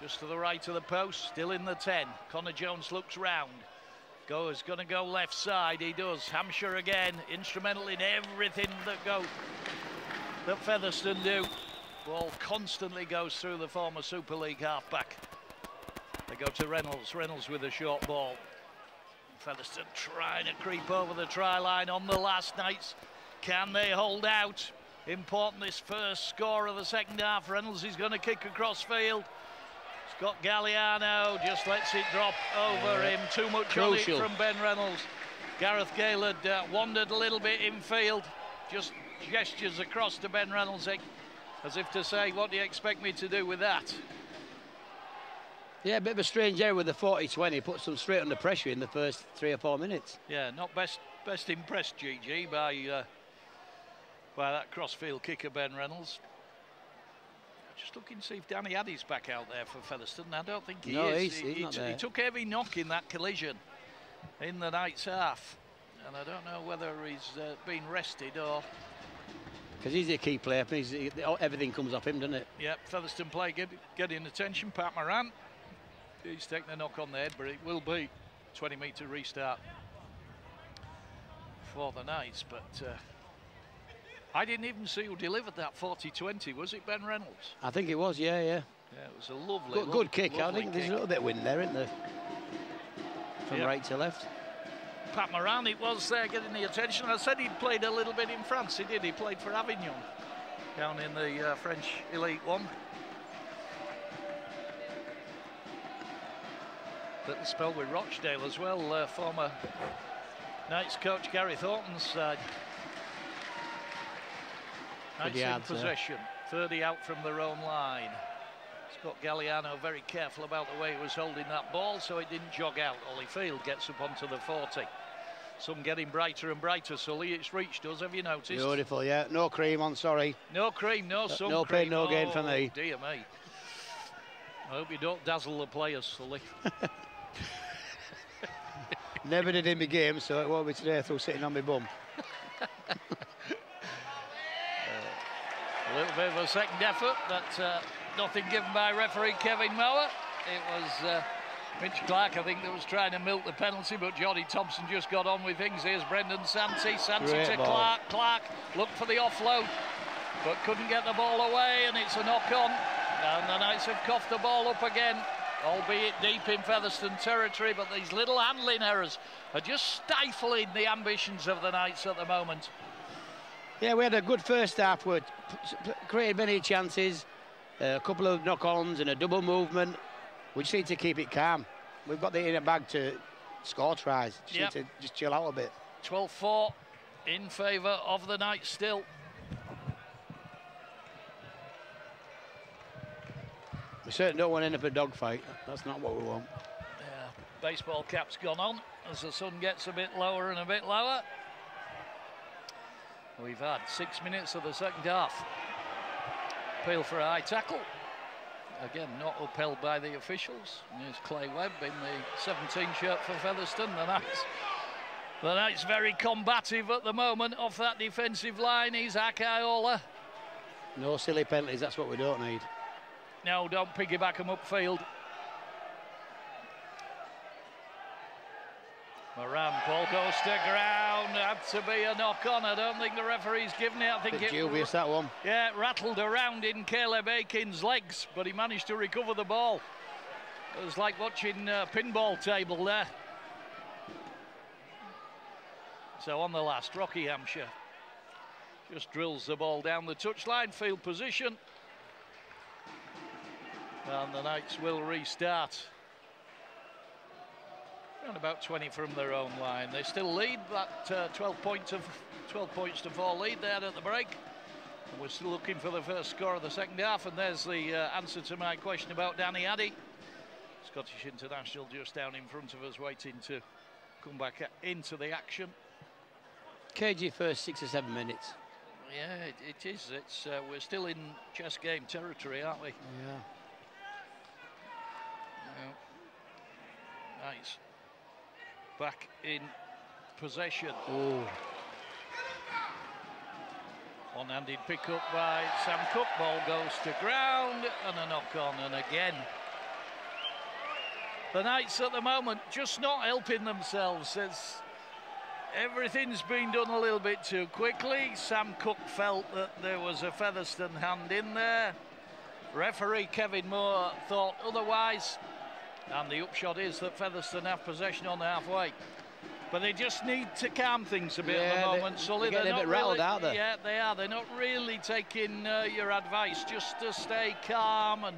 Just to the right of the post, still in the 10. Connor Jones looks round. Goes, gonna go left side, he does. Hampshire again, instrumental in everything that Featherstone do. Ball constantly goes through the former Super League halfback. They go to Reynolds. Reynolds with a short ball. Featherstone trying to creep over the try line on the last nights. Can they hold out? Important, this first score of the second half. Reynolds is going to kick across field. Scott Galliano just lets it drop over him. Too much Crucial on it from Ben Reynolds. Gareth Gaylord wandered a little bit in field. Just gestures across to Ben Reynolds as if to say, what do you expect me to do with that? Yeah, a bit of a strange error with the 40-20. Puts them straight under pressure in the first 3 or 4 minutes. Yeah, not best impressed, GG, by that crossfield kicker, Ben Reynolds. Just looking to see if Danny Addy's back out there for Featherstone. I don't think he is. He's not there. He took a heavy knock in that collision in the Knights half. And I don't know whether he's been rested or... Because he's a key player. Everything comes off him, doesn't it? Yep, Featherstone play getting attention. Pat Moran. He's taking a knock on the head, but it will be 20-metre restart for the Knights. But I didn't even see who delivered that 40-20. Was it Ben Reynolds? I think it was, yeah. Yeah, it was a lovely, good kick. Lovely I think there's a little bit of wind there, isn't there? From right to left. Pat Moran, it was there getting the attention. I said he'd played a little bit in France. He did. He played for Avignon down in the French Elite One. Little spell with Rochdale as well, former Knights coach Gary Thornton's side. Knights in possession, 30 out from their own line. Scott Galliano very careful about the way he was holding that ball so it didn't jog out. Ollie Field gets up onto the 40. Sun getting brighter and brighter, Sully. It's reached us, have you noticed? Beautiful, yeah. No cream on, sorry. No cream, no sun No cream. pain, no gain for me. Dear me. I hope you don't dazzle the players, Sully. Never did in my game, so it won't be today through sitting on my bum. A little bit of a second effort, but nothing given by referee Kevin Mower. It was Mitch Clark, I think, that was trying to milk the penalty, but Jody Thompson just got on with things. Here's Brendan Santi. Santi to Clark. Clark looked for the offload, but couldn't get the ball away, and it's a knock-on. And the Knights have coughed the ball up again, albeit deep in Featherstone territory, but these little handling errors are just stifling the ambitions of the Knights at the moment. Yeah, we had a good first half. We created many chances, a couple of knock-ons and a double movement. We just need to keep it calm. We've got the inner bag to score tries. Just need to just chill out a bit. 12-4 in favour of the Knights still. We certainly don't want to end up a dogfight. That's not what we want. Yeah, baseball cap's gone on as the sun gets a bit lower and a bit lower. We've had 6 minutes of the second half. Appeal for a high tackle. Again, not upheld by the officials. There's Clay Webb in the 17 shirt for Featherstone. The Knights very combative at the moment off that defensive line. He's Akaiola. No silly penalties, that's what we don't need. No, don't piggyback them upfield. Moran, ball goes to ground. Had to be a knock-on. I don't think the referee's given it. I think it dubious, that one. Yeah, it rattled around in Caleb Aiken's legs, but he managed to recover the ball. It was like watching a pinball table there. So on the last, Rockyhampshire just drills the ball down the touchline, field position. And the Knights will restart. Around about 20 from their own line. They still lead that 12 points to 4 lead there at the break. And we're still looking for the first score of the second half. And there's the answer to my question about Danny Addy. Scottish international just down in front of us, waiting to come back into the action. KG first 6 or 7 minutes. Yeah, it is. It's we're still in chess game territory, aren't we? Yeah. Nice. Back in possession. Oh. One-handed pick-up by Sam Cook. Ball goes to ground and a knock-on. And again, the Knights at the moment just not helping themselves. Everything's been done a little bit too quickly. Sam Cook felt that there was a Featherstone hand in there. Referee Kevin Moore thought otherwise. And the upshot is that Featherstone have possession on the halfway. But they just need to calm things a bit at the moment, Sully. They're getting a bit rattled, aren't they? Yeah, they are. They're not really taking your advice, just to stay calm and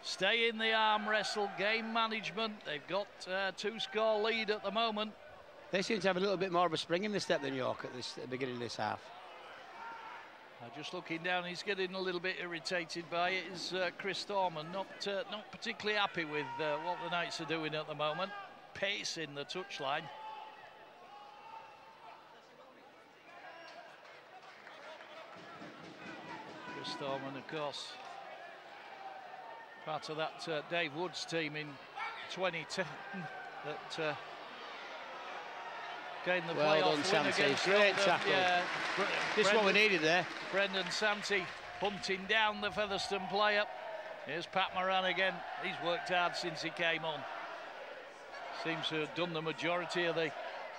stay in the arm wrestle, game management. They've got a 2-score lead at the moment. They seem to have a little bit more of a spring in the step than York at the beginning of this half. Just looking down, he's getting a little bit irritated by it. Is Chris Thorman not particularly happy with what the Knights are doing at the moment, pacing the touchline. Chris Thorman, of course, part of that Dave Woods team in 2010 that gained the playoff win Santi. against Great tackle. Yeah, This is what we needed there. Brendan Santi hunting down the Featherstone player. Here's Pat Moran again. He's worked hard since he came on. Seems to have done the majority of the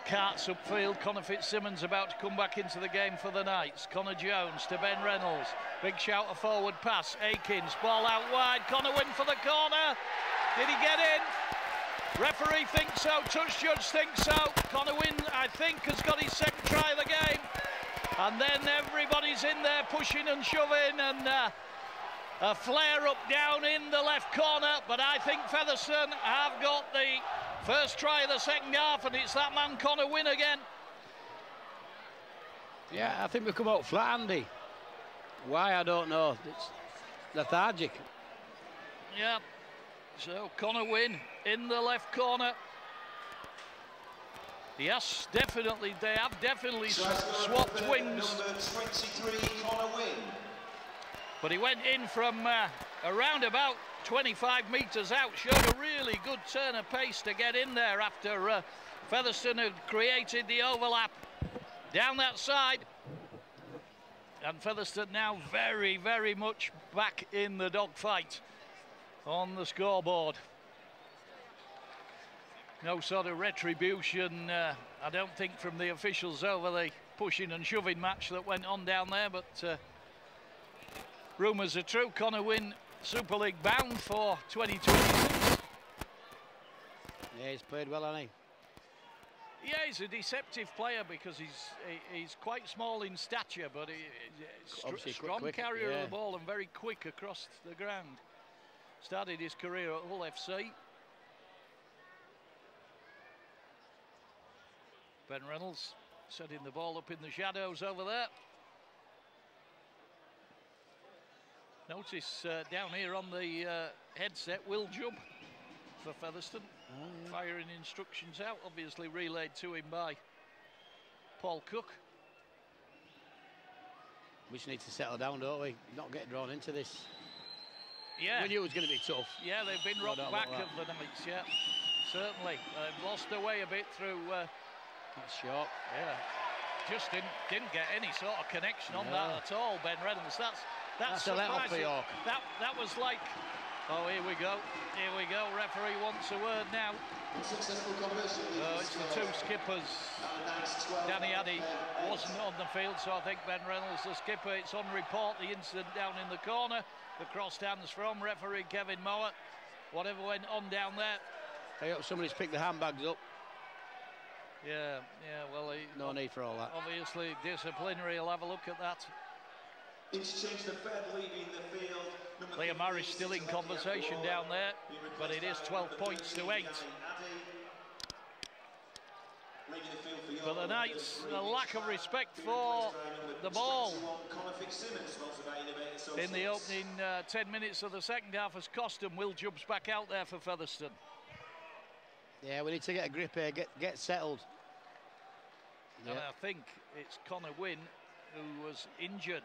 carts upfield. Connor Fitzsimmons about to come back into the game for the Knights. Connor Jones to Ben Reynolds. Big shout, a forward pass. Akins, ball out wide. Connor Wynn for the corner. Did he get in? Referee thinks so. Touch judge thinks so. Connor Wynn, I think, has got his second try of the game. And then everybody's in there pushing and shoving, and a flare up down in the left corner. But I think Featherstone have got the first try of the second half, and it's that man Connor Wynn again. Yeah, I think we've come out flat, Andy. Why, I don't know. It's lethargic. Yeah. So Connor Wynn in the left corner. Yes, definitely. They have definitely swapped wings. Number 23, Connor Wynn. But he went in from around about 25 metres out. Showed a really good turn of pace to get in there after Featherstone had created the overlap down that side. And Featherstone now very, very much back in the dogfight on the scoreboard. No sort of retribution, I don't think, from the officials over the pushing and shoving match that went on down there, but rumours are true. Connor Wynn, Super League bound for 2026. Yeah, he's played well, hasn't he? Yeah, he's a deceptive player because he's quite small in stature, but he's strong quick, carrier yeah. of the ball and very quick across the ground. Started his career at Hull FC. Ben Reynolds setting the ball up in the shadows over there. Notice down here on the headset, Will Jubb for Featherstone. Firing instructions out, obviously relayed to him by Paul Cook. We just need to settle down, don't we? Not get drawn into this. Yeah. We knew it was going to be tough. Yeah, they've been rocked back of the Knights, yeah. Certainly. They've lost their way a bit through... That's short. Yeah. Just didn't get any sort of connection on that at all, Ben Reynolds. That's a let-off for York. That was like... Oh, here we go. Here we go. Referee wants a word now. It's the two skippers. Danny Addy wasn't on the field, so I think Ben Reynolds, the skipper. It's on report, the incident down in the corner. The crossed hands from referee Kevin Mower. Whatever went on down there. I hope somebody's picked the handbags up. Yeah, well... No need for all that. Obviously, disciplinary. He'll have a look at that. Interchange the Fed leaving the field. Liam Harris still in conversation down there, but it is 12 points to 8. But the Knights, a lack of respect for the ball in the opening 10 minutes of the second half has cost them. Will Jubb's back out there for Featherstone. Yeah, we need to get a grip here, get settled. And I think it's Connor Wynn who was injured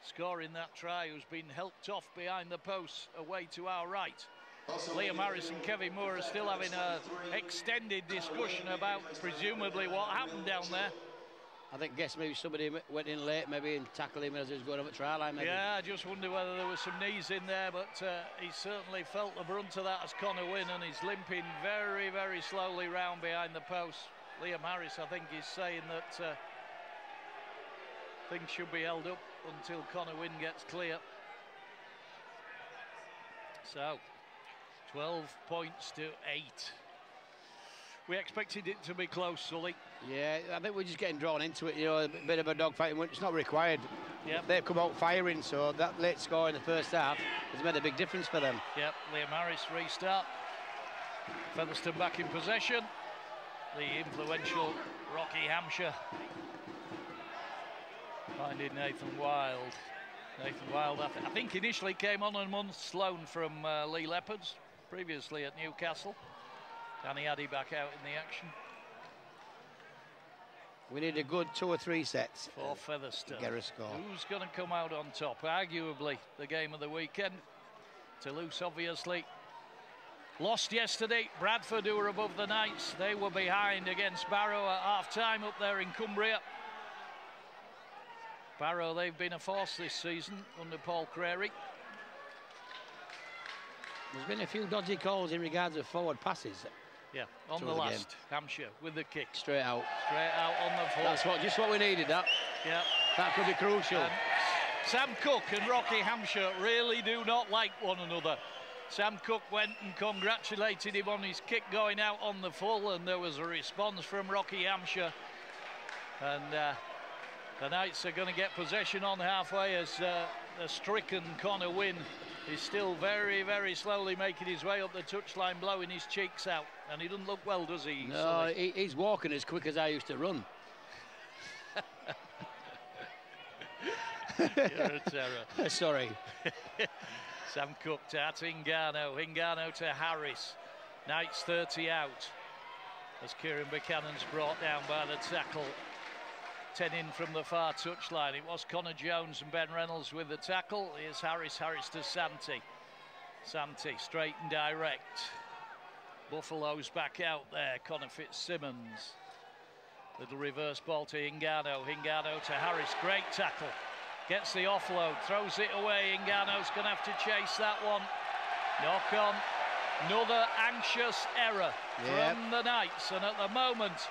scoring that try, who's been helped off behind the posts away to our right. Liam Harris and Kevin Moore are still having an extended discussion about presumably what happened down there. I think maybe somebody went in late, maybe, and tackled him as he was going over the try line. Maybe. Yeah, I just wonder whether there were some knees in there, but he certainly felt the brunt of that as Connor Wynn, and he's limping very, very slowly round behind the post. Liam Harris, I think, is saying that things should be held up until Connor Wynn gets clear. So, 12 points to 8. We expected it to be close, Sully. Yeah, I think we're just getting drawn into it, you know, a bit of a dogfight. It's not required. Yep. They've come out firing, so that late score in the first half has made a big difference for them. Yep, Liam Harris restart. Featherstone back in possession. The influential Rocky Hampshire finding Nathan Wild. Nathan Wild, I think initially came on a month's loan from Lee Leopards, previously at Newcastle. Danny Addy back out in the action. We need a good 2 or 3 sets for Featherstone. Get a score. Who's going to come out on top? Arguably the game of the weekend. Toulouse, obviously, lost yesterday. Bradford, who were above the Knights, they were behind against Barrow at half-time up there in Cumbria. Barrow, they've been a force this season under Paul Crary. There's been a few dodgy calls in regards of forward passes. Yeah, on the last, Hampshire with the kick. Straight out. Straight out on the full. That's just what we needed, that. Yeah. That could be crucial. And Sam Cook and Rocky Hampshire really do not like one another. Sam Cook went and congratulated him on his kick going out on the full, and there was a response from Rocky Hampshire. And the Knights are going to get possession on halfway as the stricken Connor Wynne is still very, very slowly making his way up the touchline, blowing his cheeks out. And he doesn't look well, does he? No, he's walking as quick as I used to run. You're a terror. Sorry. Sam Cook to Hingano. Hingano to Harris. Knights 30 out. As Kieran Buchanan's brought down by the tackle. 10 in from the far touchline. It was Connor Jones and Ben Reynolds with the tackle. Here's Harris. Harris to Santi. Santi straight and direct. Buffalo's back out there. Connor Fitzsimmons. Little reverse ball to Hingano. Hingano to Harris. Great tackle. Gets the offload. Throws it away. Hingano's going to have to chase that one. Knock on. Another anxious error from the Knights. And at the moment,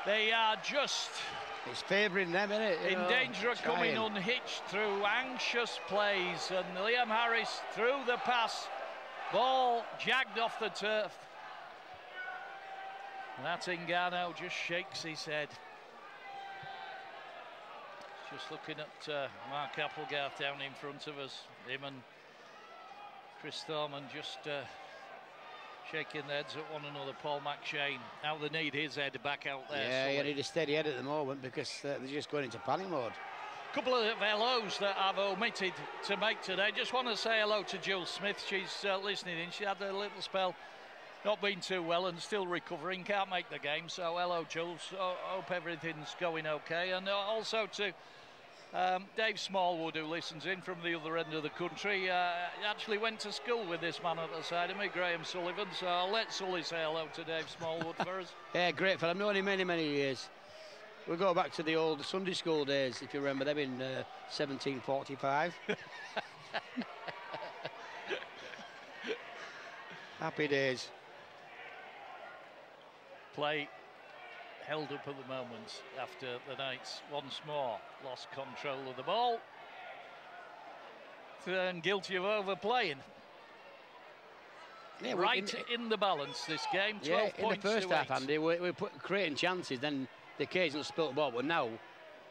they are just... It's favouring them, isn't it? In danger of coming unhitched through anxious plays. And Liam Harris threw the pass. Ball jagged off the turf. And that Hingano just shakes his head. Just looking at Mark Applegarth down in front of us. Him and Chris Thorman just shaking their heads at one another. Paul McShane, now they need his head back out there. Yeah, he need a steady head at the moment because they're just going into panic mode. Couple of hellos that I've omitted to make today. Just want to say hello to Jill Smith. She's listening in. She had a little spell, not been too well and still recovering. Can't make the game. So hello, Jill. So, hope everything's going okay. And also to Dave Smallwood, who listens in from the other end of the country. He actually went to school with this man at the side of me, Graham Sullivan. So I'll let Sully say hello to Dave Smallwood for us. Yeah, great fella. I've known him many, many years. We go back to the old Sunday school days, if you remember them, in 1745. Happy days. Play held up at the moment after the Knights once more lost control of the ball. And guilty of overplaying. Yeah, right in the balance this game. 12 in points the first to half, 8. Andy, we're creating chances, then the occasional spilt ball, but now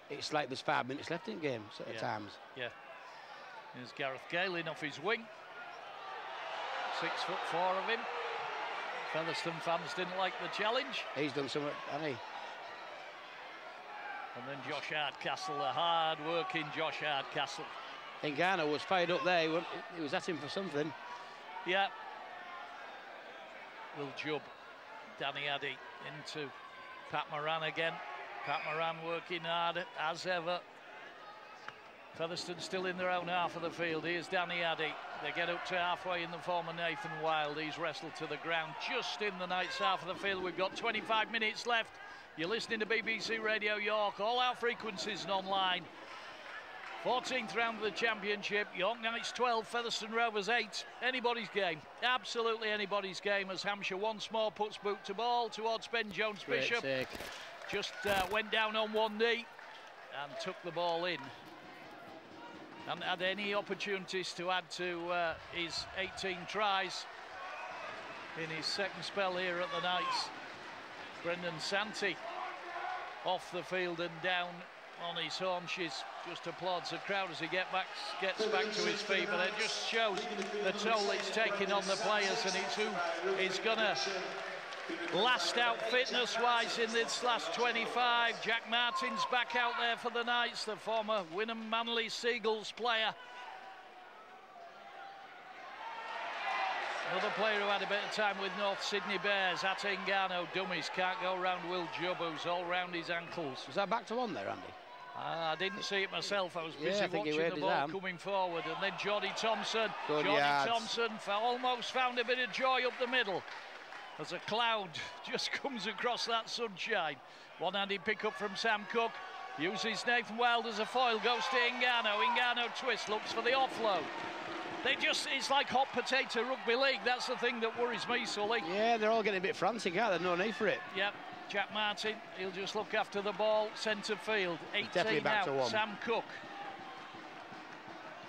it's like there's 5 minutes left in the game at times. Yeah. Here's Gareth Galen off his wing. 6'4" of him. Featherstone fans didn't like the challenge. He's done something, hasn't he? And then Josh Hardcastle, the hard-working Josh Hardcastle. Hingano was fired up there. He was at him for something. Yeah. Will Jubb, Danny Addy into Pat Moran again. Pat Moran working hard as ever. Featherstone still in their own half of the field. Here's Danny Addy. They get up to halfway in the form of Nathan Wild. He's wrestled to the ground just in the Knights' half of the field. We've got 25 minutes left. You're listening to BBC Radio York. All our frequencies and online. 14th round of the championship. York Knights 12, Featherstone Rovers 8. Anybody's game. Absolutely anybody's game as Hampshire once more puts boot to ball towards Ben Jones-Bishop. Just went down on one knee and took the ball in. Hadn't had any opportunities to add to his 18 tries. in his second spell here at the Knights. Brendan Santi off the field and down on his haunches, just applauds the crowd as he gets back to his feet, but it just shows the toll it's taking on the players, and it's who is going to last out fitness-wise in this last 25. Jack Martin's back out there for the Knights, the former Wynnum Manley Seagulls player. Another player who had a bit of time with North Sydney Bears, Ate Ngannou. Dummies can't go round Will Jubb, who's all round his ankles. Was that back to one there, Andy? I didn't see it myself. I was busy watching the ball coming forward. And then Jordy Thompson. Thompson almost found a bit of joy up the middle as a cloud just comes across that sunshine. One-handed pick-up from Sam Cook. Uses Nathan Wild as a foil. Goes to Ngannou. Ngannou twist. Looks for the offload. It's like hot potato rugby league. That's the thing that worries me, Sully. Yeah, they're all getting a bit frantic, aren't they? No need for it. Yep. Jack Martin, he'll just look after the ball. Centre field. 18 out. Sam Cook.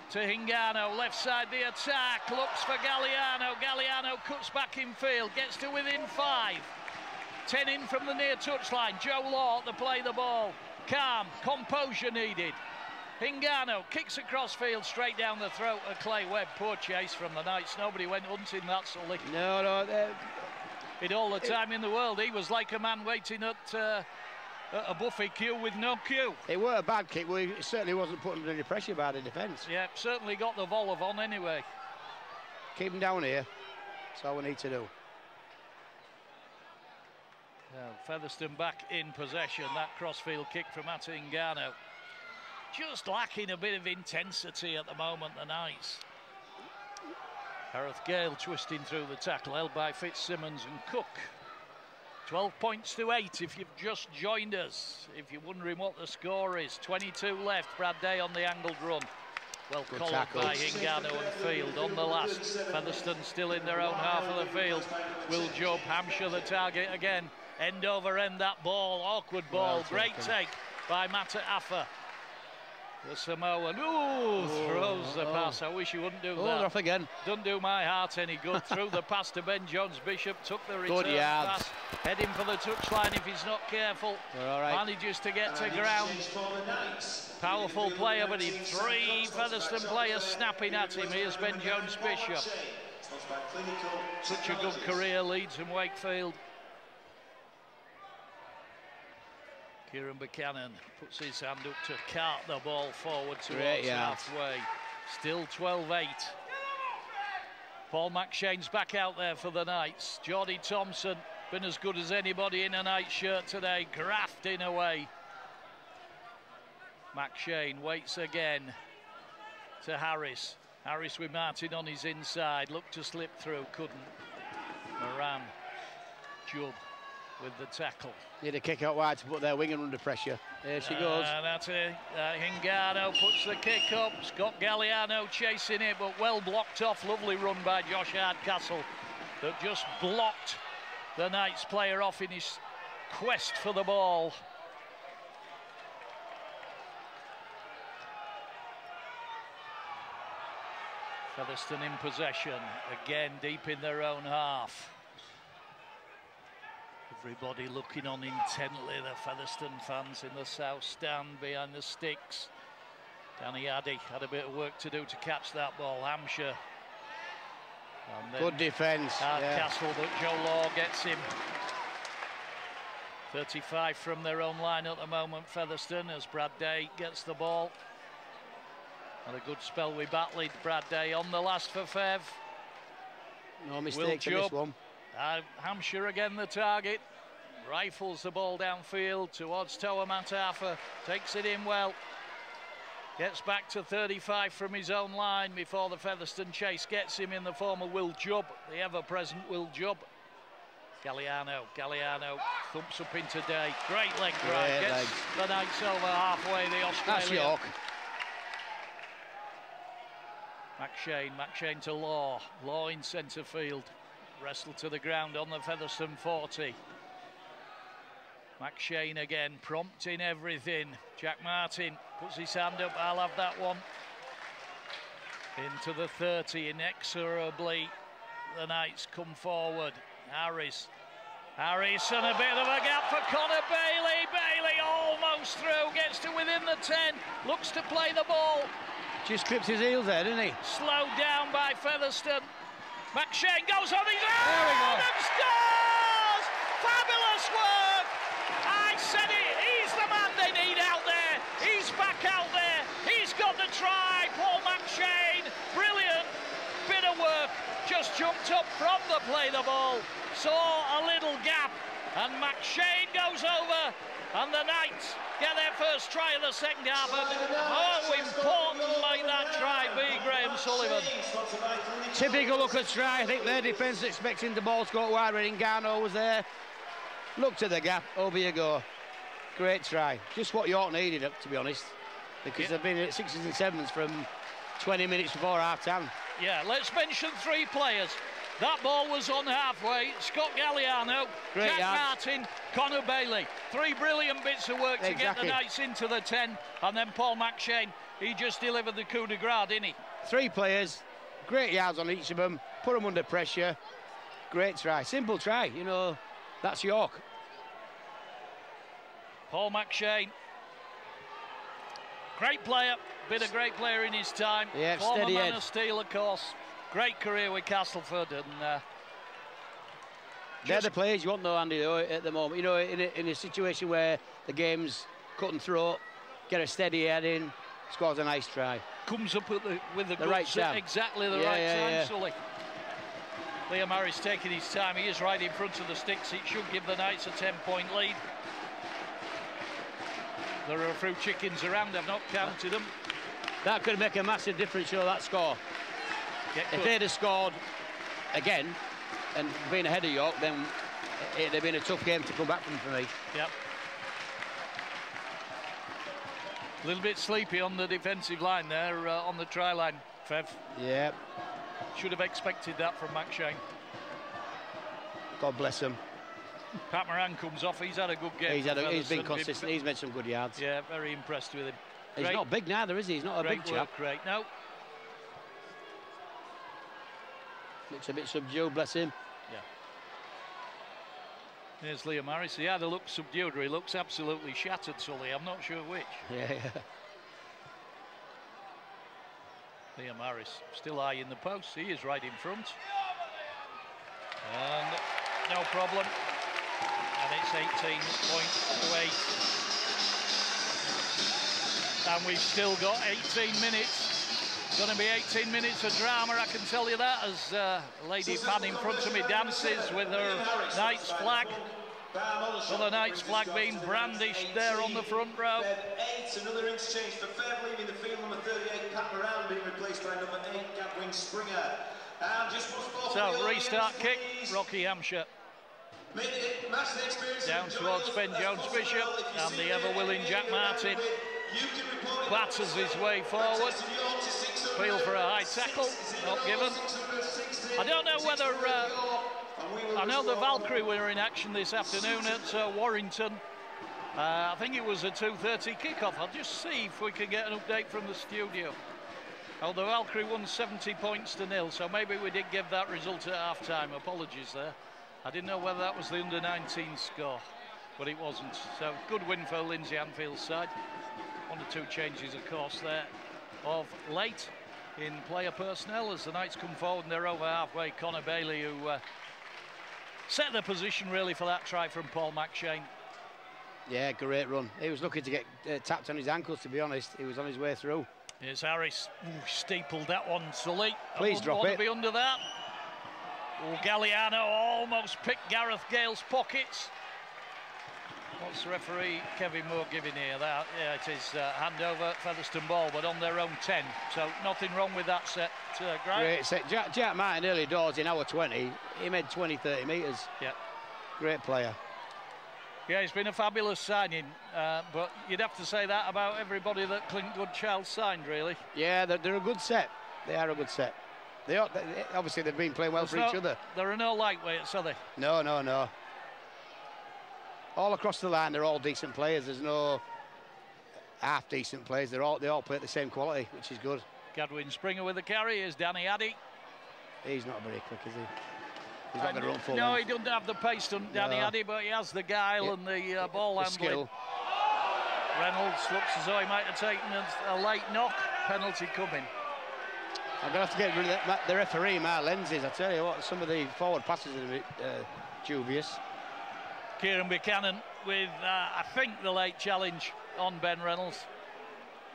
To Ngannou. Left side the attack. Looks for Galliano. Galliano cuts back in field. Gets to within 5. 10 in from the near touchline. Joe Law to play the ball. Calm. Composure needed. Ngannou kicks across field straight down the throat of Clay Webb. Poor chase from the Knights. Nobody went hunting that, Sully. No. He'd all the time in the world. He was like a man waiting at a buffet queue with no queue. It were a bad kick, but it certainly wasn't putting any pressure by the defence. Yeah, certainly got the Volov on anyway. Keep him down here. That's all we need to do. Well, Featherstone back in possession. That crossfield kick from Ate Ngannou. Just lacking a bit of intensity at the moment, the Knights. Gareth Gale twisting through the tackle, held by Fitzsimmons and Cook. 12 points to 8 if you've just joined us. If you're wondering what the score is, 22 left. Brad Day on the angled run. Well collared by Ngannou and Field on the last. Featherstone still in their own half of the field. Will Jubb, Hampshire the target again. End over end that ball, awkward ball. Great take by Mata Afa. The Samoan, throws the pass. I wish he wouldn't do that. Off again. Doesn't do my heart any good. Threw the pass to Ben Jones. Bishop took the return pass. Heading for the touchline if he's not careful. Manages to get to ground. Powerful player, but he 3 Featherstone players snapping at him. Here's Ben Jones Bishop. Such a good career, Leeds and Wakefield. Kieran Buchanan puts his hand up to cart the ball forward towards halfway. Still 12-8. Paul McShane's back out there for the Knights. Jordy Thompson, been as good as anybody in a Knights shirt today, grafting away. McShane waits again to Harris. Harris with Martin on his inside, looked to slip through, couldn't. Moran, Jubb with the tackle. Need a kick out wide to put their winger under pressure. There she goes. That's it. Ngannou puts the kick up. Scott Galliano chasing it, but well blocked off. Lovely run by Josh Hardcastle that just blocked the Knights player off in his quest for the ball. Featherstone in possession, again deep in their own half. Everybody looking on intently, the Featherstone fans in the south stand behind the sticks. Danny Addy had a bit of work to do to catch that ball. Hampshire. Good defence. Hardcastle, but Joe Law gets him. 35 from their own line at the moment, Featherstone, as Brad Day gets the ball. Had a good spell with Batley. Brad Day on the last for Fev. No mistakes in this one. Hampshire again the target. Rifles the ball downfield towards Toa Matafa. Takes it in well. Gets back to 35 from his own line before the Featherstone chase gets him in the form of Will Jubb, the ever-present Will Jubb. Galliano thumps up into Day. Great leg drive. Gets the Knights over halfway, the Australian. That's York. McShane to Law. Law in centre field. Wrestled to the ground on the Featherstone 40. McShane again, prompting everything. Jack Martin puts his hand up, I'll have that one. Into the 30, inexorably the Knights come forward. Harris and a bit of a gap for Connor Bailey. Bailey almost through, gets to within the 10, looks to play the ball. Just clips his heels there, didn't he? Slowed down by Featherstone. McShane goes on his There we go. own and scores! Fabulous work! I said it, he's the man they need out there. He's back out there. He's got the try, Paul McShane. Brilliant bit of work. Just jumped up from the play the ball. Saw a little gap and McShane goes over and the Knights get their first try of the second half. And how important might that try be, Graham Sullivan? Typical Hooker try. I think their defence expecting the ball to go wide when Ngannou was there. Looked at the gap, over you go. Great try. Just what York needed, to be honest. Because they've been at 6s and 7s from 20 minutes before half-time. Yeah, let's mention 3 players. That ball was on halfway. Scott Galliano, Jack Martin, Connor Bailey. 3 brilliant bits of work to get the Knights into the 10. And then Paul McShane, he just delivered the coup de grace, didn't he? 3 players, great yards on each of them, put them under pressure. Great try, simple try, you know, that's York. Paul McShane, great player, been a great player in his time. Yeah, former steady man head. of steel, of course. Great career with Castleford, and they're the players you want, though, Andy, though, at the moment. You know, in a situation where the game's cut and throat, get a steady head in, scores a nice try. Comes up with the right guts time. at exactly the right time, Sully. Liam Harris taking his time. He is right in front of the sticks. It should give the Knights a 10-point lead. There are a few chickens around. I've not counted them. That could make a massive difference, you know, that score. If they'd have scored again and been ahead of York, then it'd have been a tough game to come back from for me. Yep. A little bit sleepy on the defensive line there, on the try line, Fev. Yeah. Should have expected that from McShane. God bless him. Pat Moran comes off. He's had a good game. He's been consistent. He's made some good yards. Yeah, very impressed with him. He's not big neither, is he? He's not a big chap. Great. No. Looks a bit subdued, bless him. Yeah. There's Liam Harris. He either looks subdued or he looks absolutely shattered, Sully. I'm not sure which. Yeah. Liam Harris still high in the post. He is right in front. And no problem. And it's 18.28. And we've still got 18 minutes. Going to be 18 minutes of drama, I can tell you that, as Lady Pan in front of me dances with her Knights flag. Other Knights flag being brandished there on the front row. Another exchange for Fair leaving the field, number 38, Pat Moran being replaced by number 8, Gadwin Springer. And just so, restart kick, Rocky Hampshire. Down towards Ben Jones-Bishop, and the ever-willing Jack Martin batters his way forward. Appeal for a high tackle, not given. I don't know whether... I know the Valkyrie were in action this afternoon at Warrington. I think it was a 2:30 kickoff. I'll just see if we can get an update from the studio. Oh, the Valkyrie won 70 points to 0, so maybe we did give that result at half-time. Apologies there. I didn't know whether that was the under-19 score, but it wasn't. So, good win for Lindsay Anfield's side. 1 or 2 changes, of course, there of late in player personnel as the Knights come forward and they're over halfway. Connor Bailey, who set the position really for that try from Paul McShane. Yeah, great run. He was looking to get tapped on his ankles, to be honest. He was on his way through. Here's Harris. Ooh, steepled that one, Sully. Please drop it. To be under that. Oh, Galliano almost picked Gareth Gale's pockets. What's referee Kevin Moore giving here? That, yeah, it is handover Featherstone ball, but on their own 10. So nothing wrong with that set. Great set. Jack Martin early doors in hour 20. He made 20, 30 metres. Yeah. Great player. Yeah, it's been a fabulous signing, but you'd have to say that about everybody that Clint Goodchild signed, really. Yeah, they're a good set. They are a good set. Obviously, they've been playing well for each other. There are no lightweights, are they? No, no, no. All across the line, they're all decent players. There's no half-decent players. They all play at the same quality, which is good. Gadwin Springer with the carry. Here's Danny Addy. He's not very quick, is he? He's not going to run full No, length. he doesn't have the pace, Danny Addy, but he has the guile and the ball handling. Skill. Reynolds looks as though he might have taken a late knock. Penalty coming. I'm going to have to get rid of the referee, Mark Lenses. I tell you what, some of the forward passes are a bit dubious. Kieran Buchanan with, I think, the late challenge on Ben Reynolds.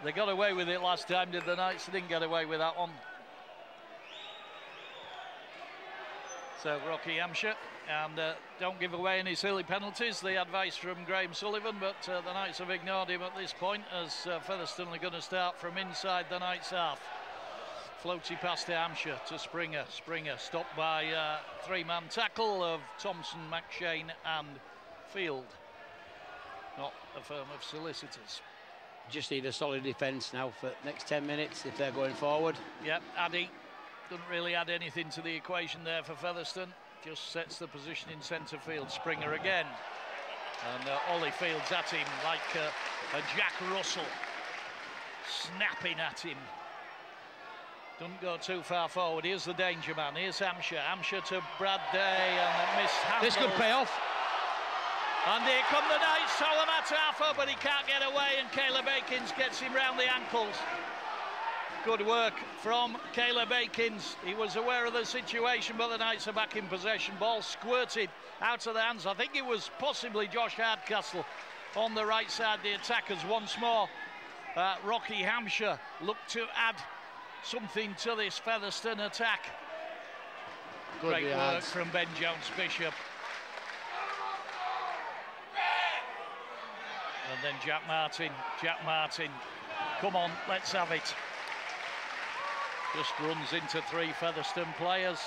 They got away with it last time, did the Knights? They didn't get away with that one. So Rocky Hampshire, and don't give away any silly penalties. The advice from Graham Sullivan, but the Knights have ignored him at this point as Featherstone are going to start from inside the Knights' half. Floaty pass to Hampshire to Springer. Springer stopped by three-man tackle of Thompson, McShane and Field. Not a firm of solicitors. Just need a solid defence now for the next 10 minutes if they're going forward. Yep, Addy doesn't really add anything to the equation there for Featherstone. Just sets the position in centre field. Springer again. And Ollie Field's at him like a Jack Russell. Snapping at him. Doesn't go too far forward. Here's the danger man. Here's Hampshire. Hampshire to Brad Day and a mishandle. This could pay off. And here come the Knights. Tawamatafo, but he can't get away, and Caleb Akins gets him round the ankles. Good work from Caleb Akins. He was aware of the situation, but the Knights are back in possession. Ball squirted out of the hands. I think it was possibly Josh Hardcastle on the right side. The attackers once more. Rocky Hampshire looked to add something to this Featherstone attack. Good Great work from Ben Jones-Bishop. And then Jack Martin, come on, let's have it. Just runs into three Featherstone players.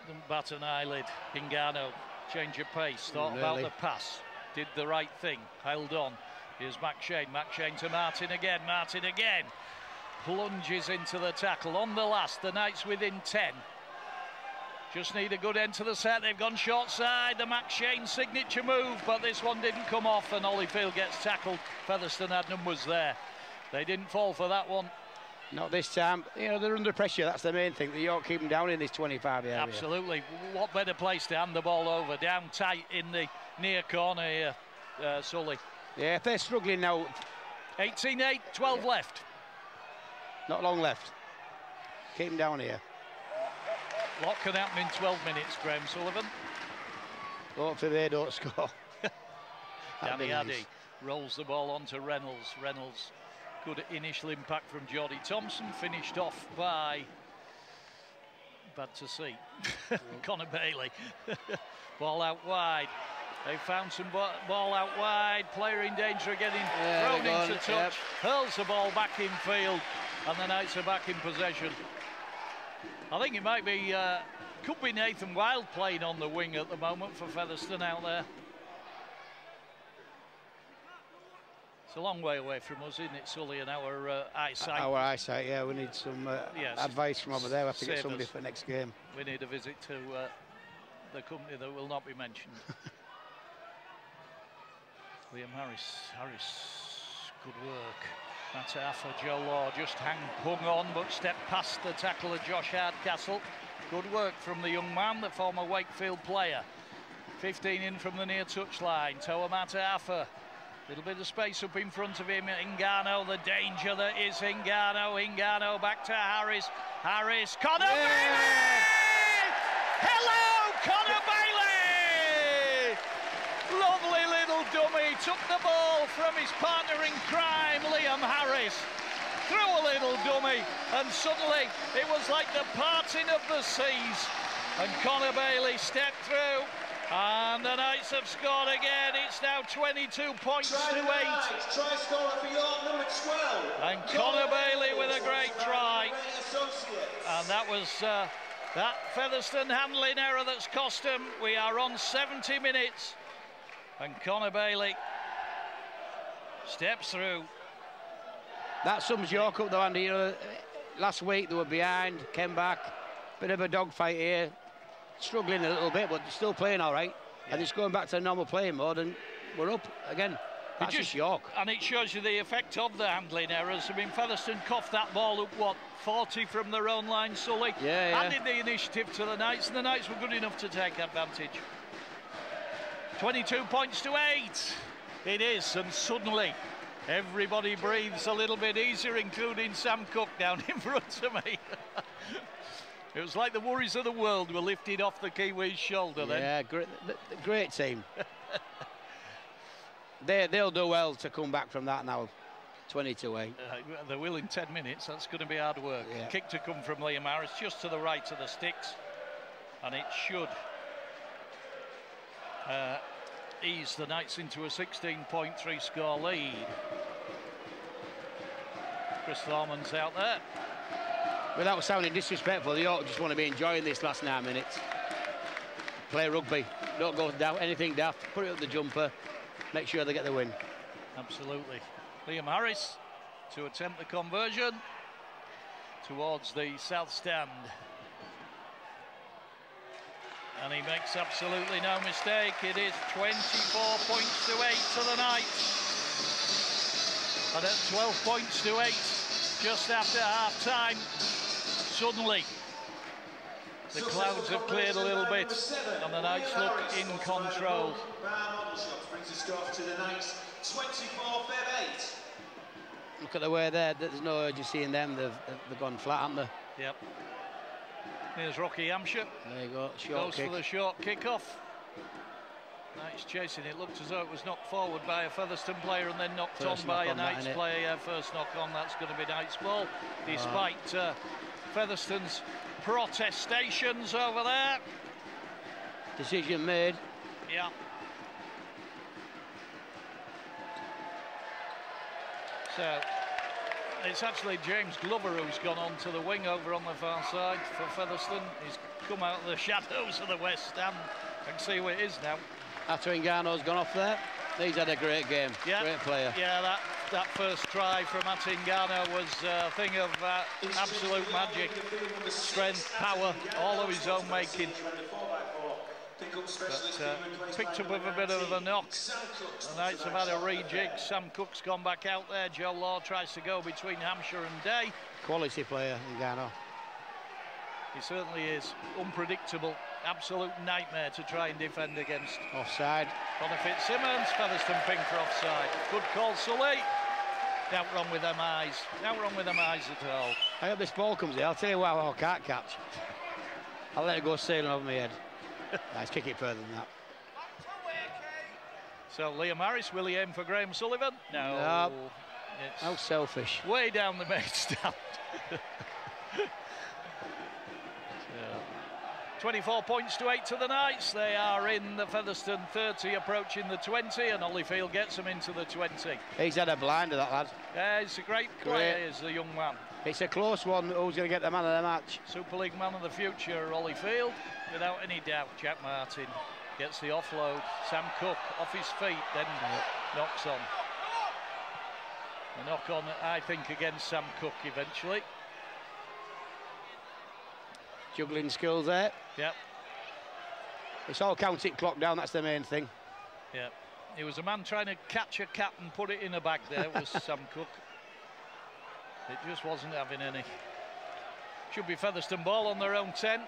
Doesn't bat an eyelid. Hingano, change of pace, thought about the pass, did the right thing, held on. Here's McShane to Martin again, plunges into the tackle on the last. The Knights within 10. Just need a good end to the set. They've gone short side. The McShane signature move, but this one didn't come off, and Holyfield gets tackled. Featherstone had numbers there. They didn't fall for that one. Not this time. You know, they're under pressure. That's the main thing. The York keep them down in this 25 area. Absolutely. What better place to hand the ball over? Down tight in the near corner here, Sully. Yeah, if they're struggling now. 18-8, 12 left. Not long left. Keep them down here. Lot can happen in 12 minutes, Graham Sullivan. Hopefully they don't score. Danny Addy rolls the ball onto Reynolds. Reynolds, good initial impact from Jody Thompson, finished off by, bad to see, Connor Bailey. Ball out wide. They found some ball out wide. Player in danger of getting thrown into touch. Hurls the ball back in field, and the Knights are back in possession. I think it might be, could be Nathan Wild playing on the wing at the moment for Featherstone out there. It's a long way away from us, isn't it, Sully, and our eyesight? Our eyesight, yeah. We need some advice from over there. We have to get somebody for next game. We need a visit to the company that will not be mentioned. Liam Harris, good work. Mataafa, Joe Law just hung on, but stepped past the tackle of Josh Hardcastle. Good work from the young man, the former Wakefield player. 15 in from the near touchline. Toa Mataafa, little bit of space up in front of him. Hingano, the danger that is Hingano. Hingano back to Harris. Harris, Connor Bailey! Hello, Connor Bailey! Lovely little dummy, took the ball from his partner in crime, Liam Harris. Threw a little dummy, and suddenly it was like the parting of the seas. And Connor Bailey stepped through, and the Knights have scored again. It's now 22 points to 8. Try scorer for York, number 12. And Connor Bailey with a great try. And that was that Featherstone handling error that's cost him. We are on 70 minutes. And Connor Bailey steps through. That sums York up though, Andy. You know, last week they were behind, came back. Bit of a dogfight here. Struggling a little bit, but still playing all right. Yeah. And it's going back to normal playing mode, and we're up again. That's just York. And it shows you the effect of the handling errors. I mean, Featherstone coughed that ball up, what, 40 from their own line, Sully? Yeah. Handed the initiative to the Knights, and the Knights were good enough to take advantage. 22 points to 8. It is, and suddenly everybody breathes a little bit easier, including Sam Cook down in front of me. It was like the worries of the world were lifted off the Kiwis' shoulder then. Yeah, great team. They'll do well to come back from that now. 22-8. They will in 10 minutes. That's going to be hard work. Yeah. Kick to come from Liam Harris, just to the right of the sticks. And it should ease the Knights into a 16.3 score lead. Chris Thorman's out there. Without sounding disrespectful, the York just want to be enjoying this last 9 minutes. Play rugby. Don't go down anything daft. Put it up the jumper. Make sure they get the win. Absolutely. Liam Harris to attempt the conversion towards the south stand. And he makes absolutely no mistake. It is 24 points to 8 to the Knights. And at 12 points to 8, just after half time, suddenly the clouds have cleared a little bit and the Knights look in control. Look at the way there's no urgency in them. They've gone flat, haven't they? Yep. Here's Rocky Hampshire. There you go. Short Goes kick. for the short kick-off. Knights chasing it. Looked as though it was knocked forward by a Featherstone player and then knocked First on by knock a on Knights that, player. First knock on, that's going to be Knights ball. Despite Featherstone's protestations over there. Decision made. Yeah. So it's actually James Glover who's gone on to the wing over on the far side for Featherstone. He's come out of the shadows of the West Stand. I can see where it is now. After Ngano's gone off there, he's had a great game. Yeah. Great player. Yeah, that first try from Atingano was a thing of absolute magic. Strength, power, all of his own making. But picked up with a bit of a knock. The Knights have had a rejig. Sam Cook's gone back out there. Joe Law tries to go between Hampshire and Day. Quality player, Ngano. He certainly is. Unpredictable. Absolute nightmare to try and defend against. Offside. Connor Fitzsimmons, Featherstone ping for offside. Good call, Sully. Not wrong with them eyes. Not wrong with them eyes at all. I hope this ball comes here. I'll tell you what, I can't catch. I'll let it go sailing over my head. Nice, kick it further than that. So Liam Harris, will he aim for Graham Sullivan? No. Nope. It's How selfish. way down the main stand. 24 points to 8 to the Knights. They are in the Featherstone 30, approaching the 20, and Holyfield gets them into the 20. He's had a blinder, that lad. Yeah, he's a great player, is the young man. It's a close one. Who's going to get the man of the match? Super League man of the future, Holyfield, without any doubt. Jack Martin gets the offload. Sam Cook off his feet, then knocks on. A knock on, I think, against Sam Cook eventually. Juggling skills there. Yep. It's all counting clock down, that's the main thing. Yeah. He was a man trying to catch a cat and put it in a bag there, was Sam Cook. It just wasn't having any. Should be Featherstone ball on their own 10.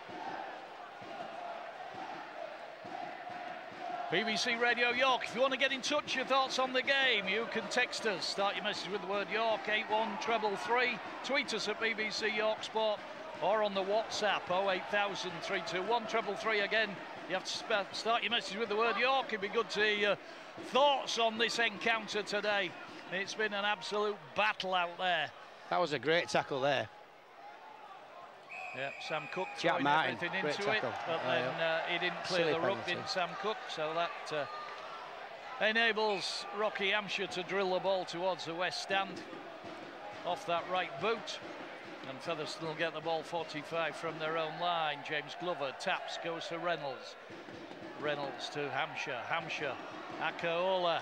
BBC Radio York, if you want to get in touch, your thoughts on the game, you can text us. Start your message with the word York, 81333. Tweet us at BBC York Sport, or on the WhatsApp, 08000 321 333. Again, you have to start your message with the word York. It'd be good to hear your thoughts on this encounter today. It's been an absolute battle out there. That was a great tackle there. Yeah, Sam Cook Jack throwing Martin, everything great into it, tackle. but then he didn't clear Silly the ruck, penalty. didn't Sam Cook, so that enables Rocky Hampshire to drill the ball towards the West Stand off that right boot, and Featherstone will get the ball 45 from their own line. James Glover taps, goes to Reynolds. Reynolds to Hampshire. Hampshire, Akaola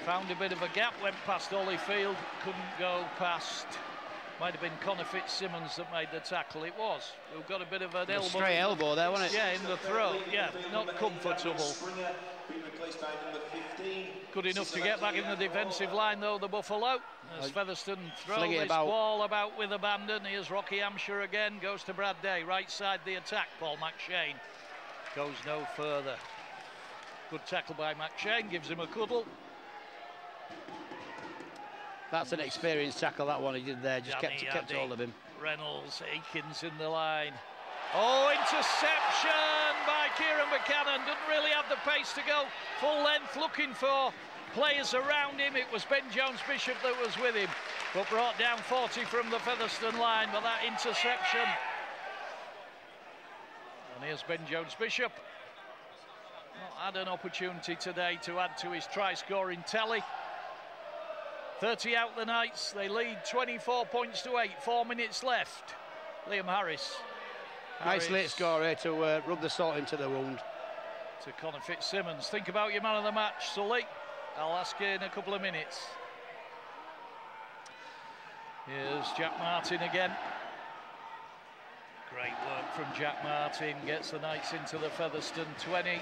found a bit of a gap, went past Holyfield, couldn't go past. Might have been Connor Fitzsimmons that made the tackle. It was. We've got a bit of an elbow. Straight elbow there, wasn't it? Yeah, in the throat. Yeah, not comfortable. being replaced by number 15. Good enough to get back in the defensive line, though, the Buffalo. As Featherstone throws this ball about with abandon. Here's Rocky Hampshire again, goes to Brad Day, right side the attack. Paul McShane goes no further. Good tackle by McShane, gives him a cuddle. That's an experienced tackle, that one he did there, just kept hold of him. Reynolds, Aikens in the line. Oh, interception by Kieran Buchanan. Doesn't really have the pace to go full length, looking for players around him. It was Ben Jones-Bishop that was with him, but brought down 40 from the Featherstone line. But that interception. And here's Ben Jones-Bishop. Not had an opportunity today to add to his try-scoring tally. 30 out the Knights. They lead 24 points to 8. 4 minutes left. Liam Harris. Nice late score here to rub the salt into the wound. To Connor Fitzsimmons. Think about your man of the match, Sully. I'll ask you in a couple of minutes. Here's Jack Martin again. Great work from Jack Martin. Gets the Knights into the Featherstone 20. And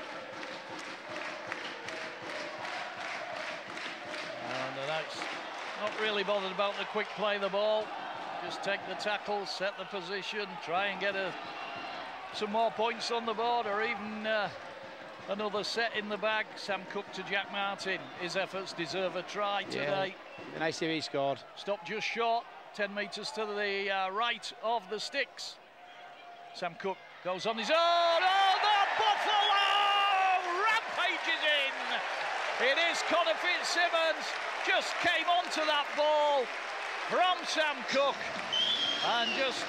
the Knights not really bothered about the quick play of the ball. Just take the tackle, set the position, try and get some more points on the board, or even another set in the bag. Sam Cook to Jack Martin. His efforts deserve a try today. Yeah, nice he scored. Stopped just short, 10 metres to the right of the sticks. Sam Cook goes on his own. Oh, the Buffalo rampages in. It is Connor Fitzsimmons. Just came onto that ball from Sam Cook and just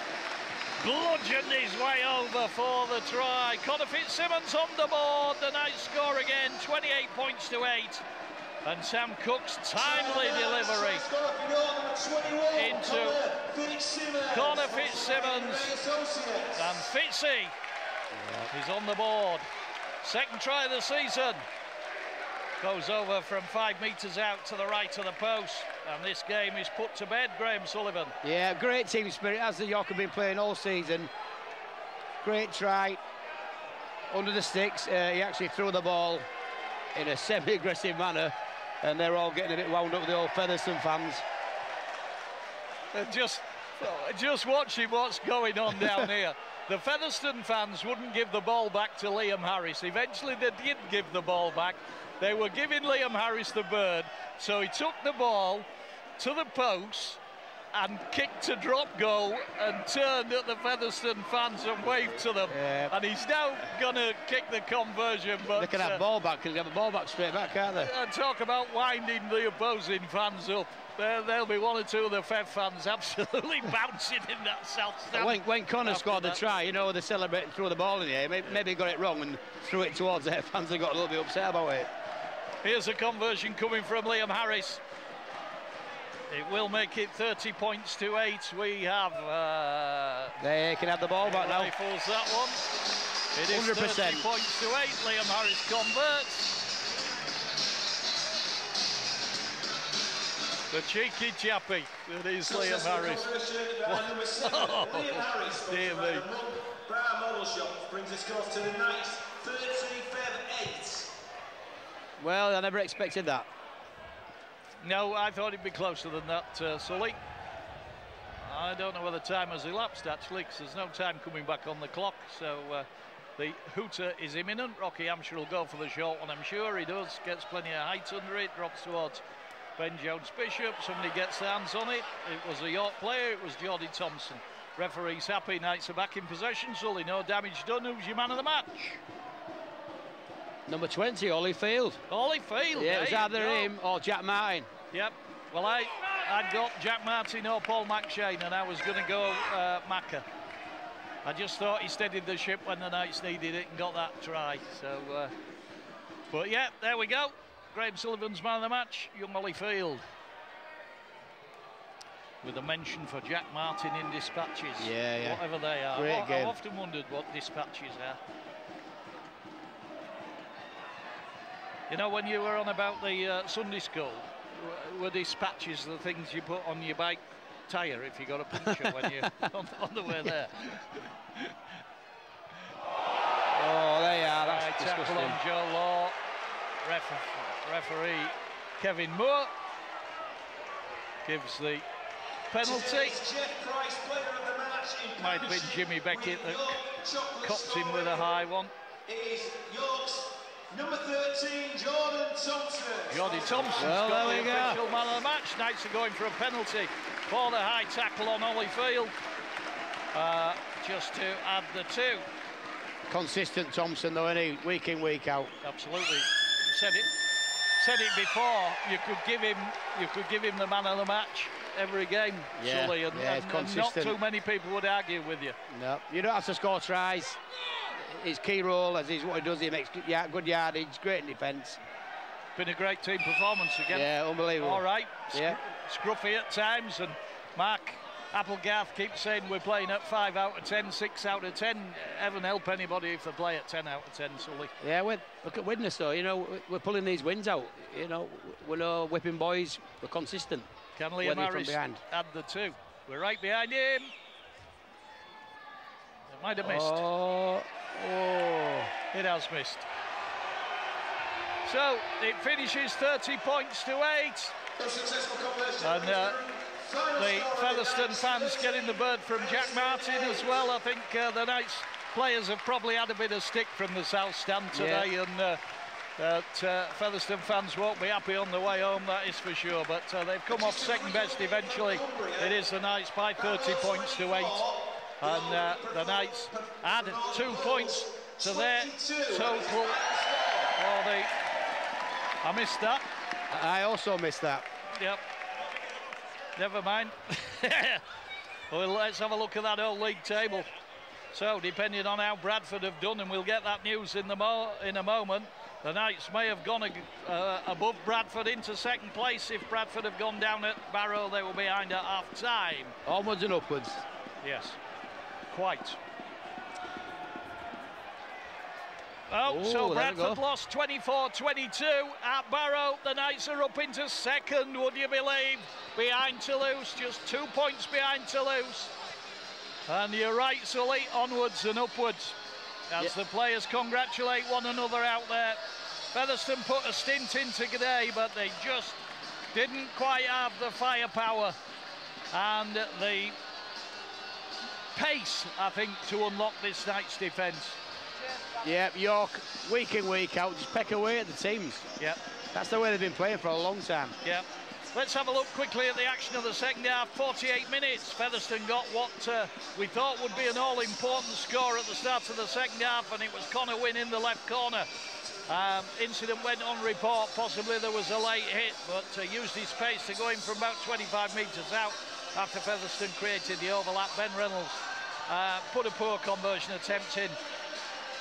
bludgeoned his way over for the try. Connor Fitzsimmons on the board. The Knights score again, 28 points to 8. And Sam Cook's timely delivery into Connor Fitzsimmons. And Fitzy is on the board. Second try of the season. Goes over from 5 metres out to the right of the post. And this game is put to bed, Graham Sullivan. Yeah, great team spirit, as the York have been playing all season. Great try. Under the sticks, he actually threw the ball in a semi-aggressive manner. And they're all getting a bit wound up with the old Featherstone fans. Just watching what's going on down here. The Featherstone fans wouldn't give the ball back to Liam Harris. Eventually they did give the ball back. They were giving Liam Harris the bird, so he took the ball to the post and kicked a drop goal and turned at the Featherstone fans and waved to them. Yeah. And he's now going to kick the conversion. But they can have ball back, because they have a ball back straight back, can't they? And talk about winding the opposing fans up. There'll be one or two of the Fev fans absolutely bouncing in that south stand. When Connor scored the try, you know, they celebrated and threw the ball in the air. Maybe he got it wrong and threw it towards their fans and got a little bit upset about it. Here's a conversion coming from Liam Harris. It will make it 30 points to 8. We have... they can have the ball back now. Rifles that one. It is 100%. 30 points to 8. Liam Harris converts. The cheeky chappy that is Liam Harris. Oh, dear me. Brown Model Shop brings the score to the Knights. 30 Fev 8. Well, I never expected that. No, I thought it'd be closer than that, Sully. I don't know whether time has elapsed, actually, because there's no time coming back on the clock. So the hooter is imminent. Rocky Hampshire will go for the short one, I'm sure. He does. Gets plenty of height under it. Drops towards Ben Jones-Bishop. Somebody gets their hands on it. It was a York player. It was Geordie Thompson. Referee's happy. Knights are back in possession. Sully, no damage done. Who's your man of the match? Number 20, Ollie Field. Ollie Field. Yeah, it was either him or Jack Martin. Yep. Well, I'd got Jack Martin or Paul McShane, and I was going to go Macca. I just thought he steadied the ship when the Knights needed it and got that try. So, but yeah, there we go. Graham Sullivan's man of the match, young Ollie Field. With a mention for Jack Martin in dispatches. Yeah. Whatever they are. Great game. I've often wondered what dispatches are. You know, when you were on about the Sunday school, were dispatches the things you put on your bike tyre if you got a puncture when you're on the way there? Oh, there you are. That's disgusting. Tackle on Joe Law. referee Kevin Moore gives the penalty. Might have been Jimmy Beckett that copped him with a high one. Is York's number 13, Jordan Thompson. Jordy Thompson's got the official man of the match. Knights are going for a penalty for the high tackle on Ollie Field. Just to add the 2. Consistent Thompson though, isn't he? Week in, week out. Absolutely. Said it before. You could give him the man of the match every game, surely, and not too many people would argue with you. No, you don't have to score tries. His key role, as is what he does, he makes good yardage, great in defence. Been a great team performance again. Yeah, unbelievable. All right, yeah. Scruffy at times, and Mark Applegarth keeps saying we're playing at 5 out of 10, 6 out of 10. Heaven help anybody if they play at 10 out of 10, Sully. Yeah, look at Widnes though, you know, we're pulling these wins out. You know, we're no whipping boys, we're consistent. Can Liam Harris add the 2? We're right behind him. It might have missed. Oh. It has missed. So it finishes 30 points to 8. And the Featherstone fans getting the bird from Jack Martin as well. I think the Knights players have probably had a bit of stick from the South Stand today, and Featherstone fans won't be happy on the way home, that is for sure. But they've come off second best eventually. It is the Knights by 30 points to 8. And the Knights add 2 points to their total. I missed that. I also missed that. Yep. Never mind. Well, let's have a look at that old league table. So, depending on how Bradford have done, and we'll get that news in a moment, the Knights may have gone above Bradford into second place. If Bradford have gone down at Barrow, they were behind at half-time. Onwards and upwards. Yes, quite. So Bradford lost 24-22 at Barrow. The Knights are up into second, would you believe? Behind Toulouse, just 2 points behind Toulouse. And you're right, Sully, onwards and upwards. As the players congratulate one another out there. Featherstone put a stint in today, but they just didn't quite have the firepower and the pace, I think, to unlock this Knights defence. Yeah, York, week in, week out, just peck away at the teams. Yeah. That's the way they've been playing for a long time. Yeah. Let's have a look quickly at the action of the second half. 48 minutes. Featherstone got what we thought would be an all-important score at the start of the second half, and it was Connor Wynn in the left corner. Incident went on report. Possibly there was a late hit, but used his pace to go in from about 25 metres out after Featherstone created the overlap. Ben Reynolds put a poor conversion attempt in.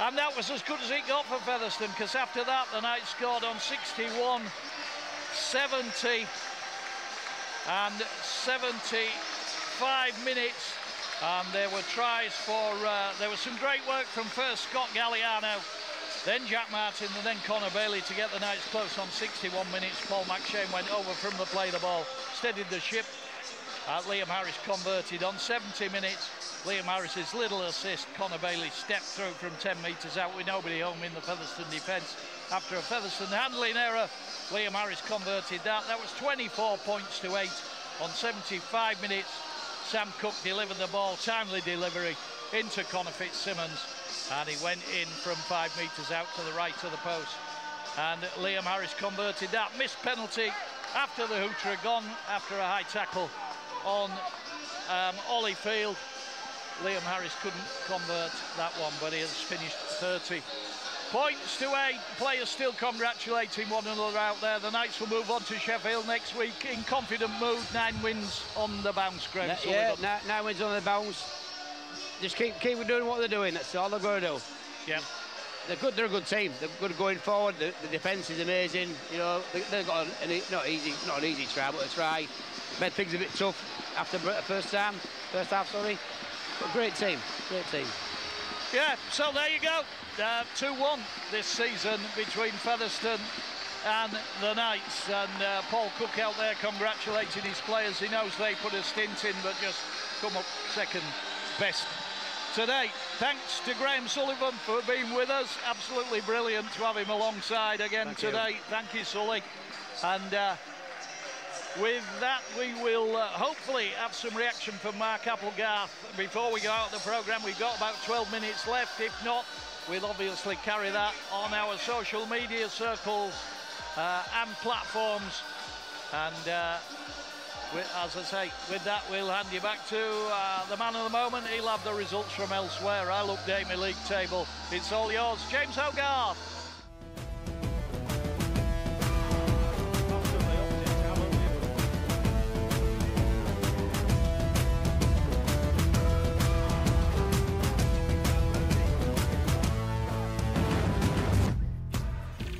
And that was as good as it got for Featherstone, because after that the Knights scored on 61, 70 and 75 minutes. And there were tries for, there was some great work from first Scott Galliano, then Jack Martin, and then Connor Bailey to get the Knights close on 61 minutes. Paul McShane went over from the play the ball, steadied the ship. Liam Harris converted on 70 minutes. Liam Harris's little assist. Connor Bailey stepped through from 10 metres out with nobody home in the Featherstone defence. After a Featherstone handling error, Liam Harris converted that. That was 24 points to 8 on 75 minutes. Sam Cook delivered the ball, timely delivery into Connor Fitzsimmons, and he went in from 5 metres out to the right of the post. And Liam Harris converted that. Missed penalty after the hooter had gone after a high tackle on Ollie Field. Liam Harris couldn't convert that one, but he has finished 30 points to 8. Players still congratulating one another out there. The Knights will move on to Sheffield next week in confident mood. 9 wins on the bounce, Graham. Yeah, 9 wins on the bounce. Just keep doing what they're doing. That's all they're going to do. Yeah. They're good. They're a good team. They're good going forward. The defence is amazing. You know, they've got not an easy try, but a try. Made things a bit tough after first half. Sorry. But great team. Yeah. So there you go. 2-1 this season between Featherstone and the Knights, and Paul Cook out there congratulating his players. He knows they put a stint in, but just come up second best today. Thanks to Graham Sullivan for being with us. Absolutely brilliant to have him alongside again today. Thank you, Sully. And with that, we will hopefully have some reaction from Mark Applegarth before we go out of the programme. We've got about 12 minutes left. If not, we'll obviously carry that on our social media circles and platforms. And as I say, with that, we'll hand you back to the man of the moment. He'll have the results from elsewhere. I'll update my league table. It's all yours. James Hogarth.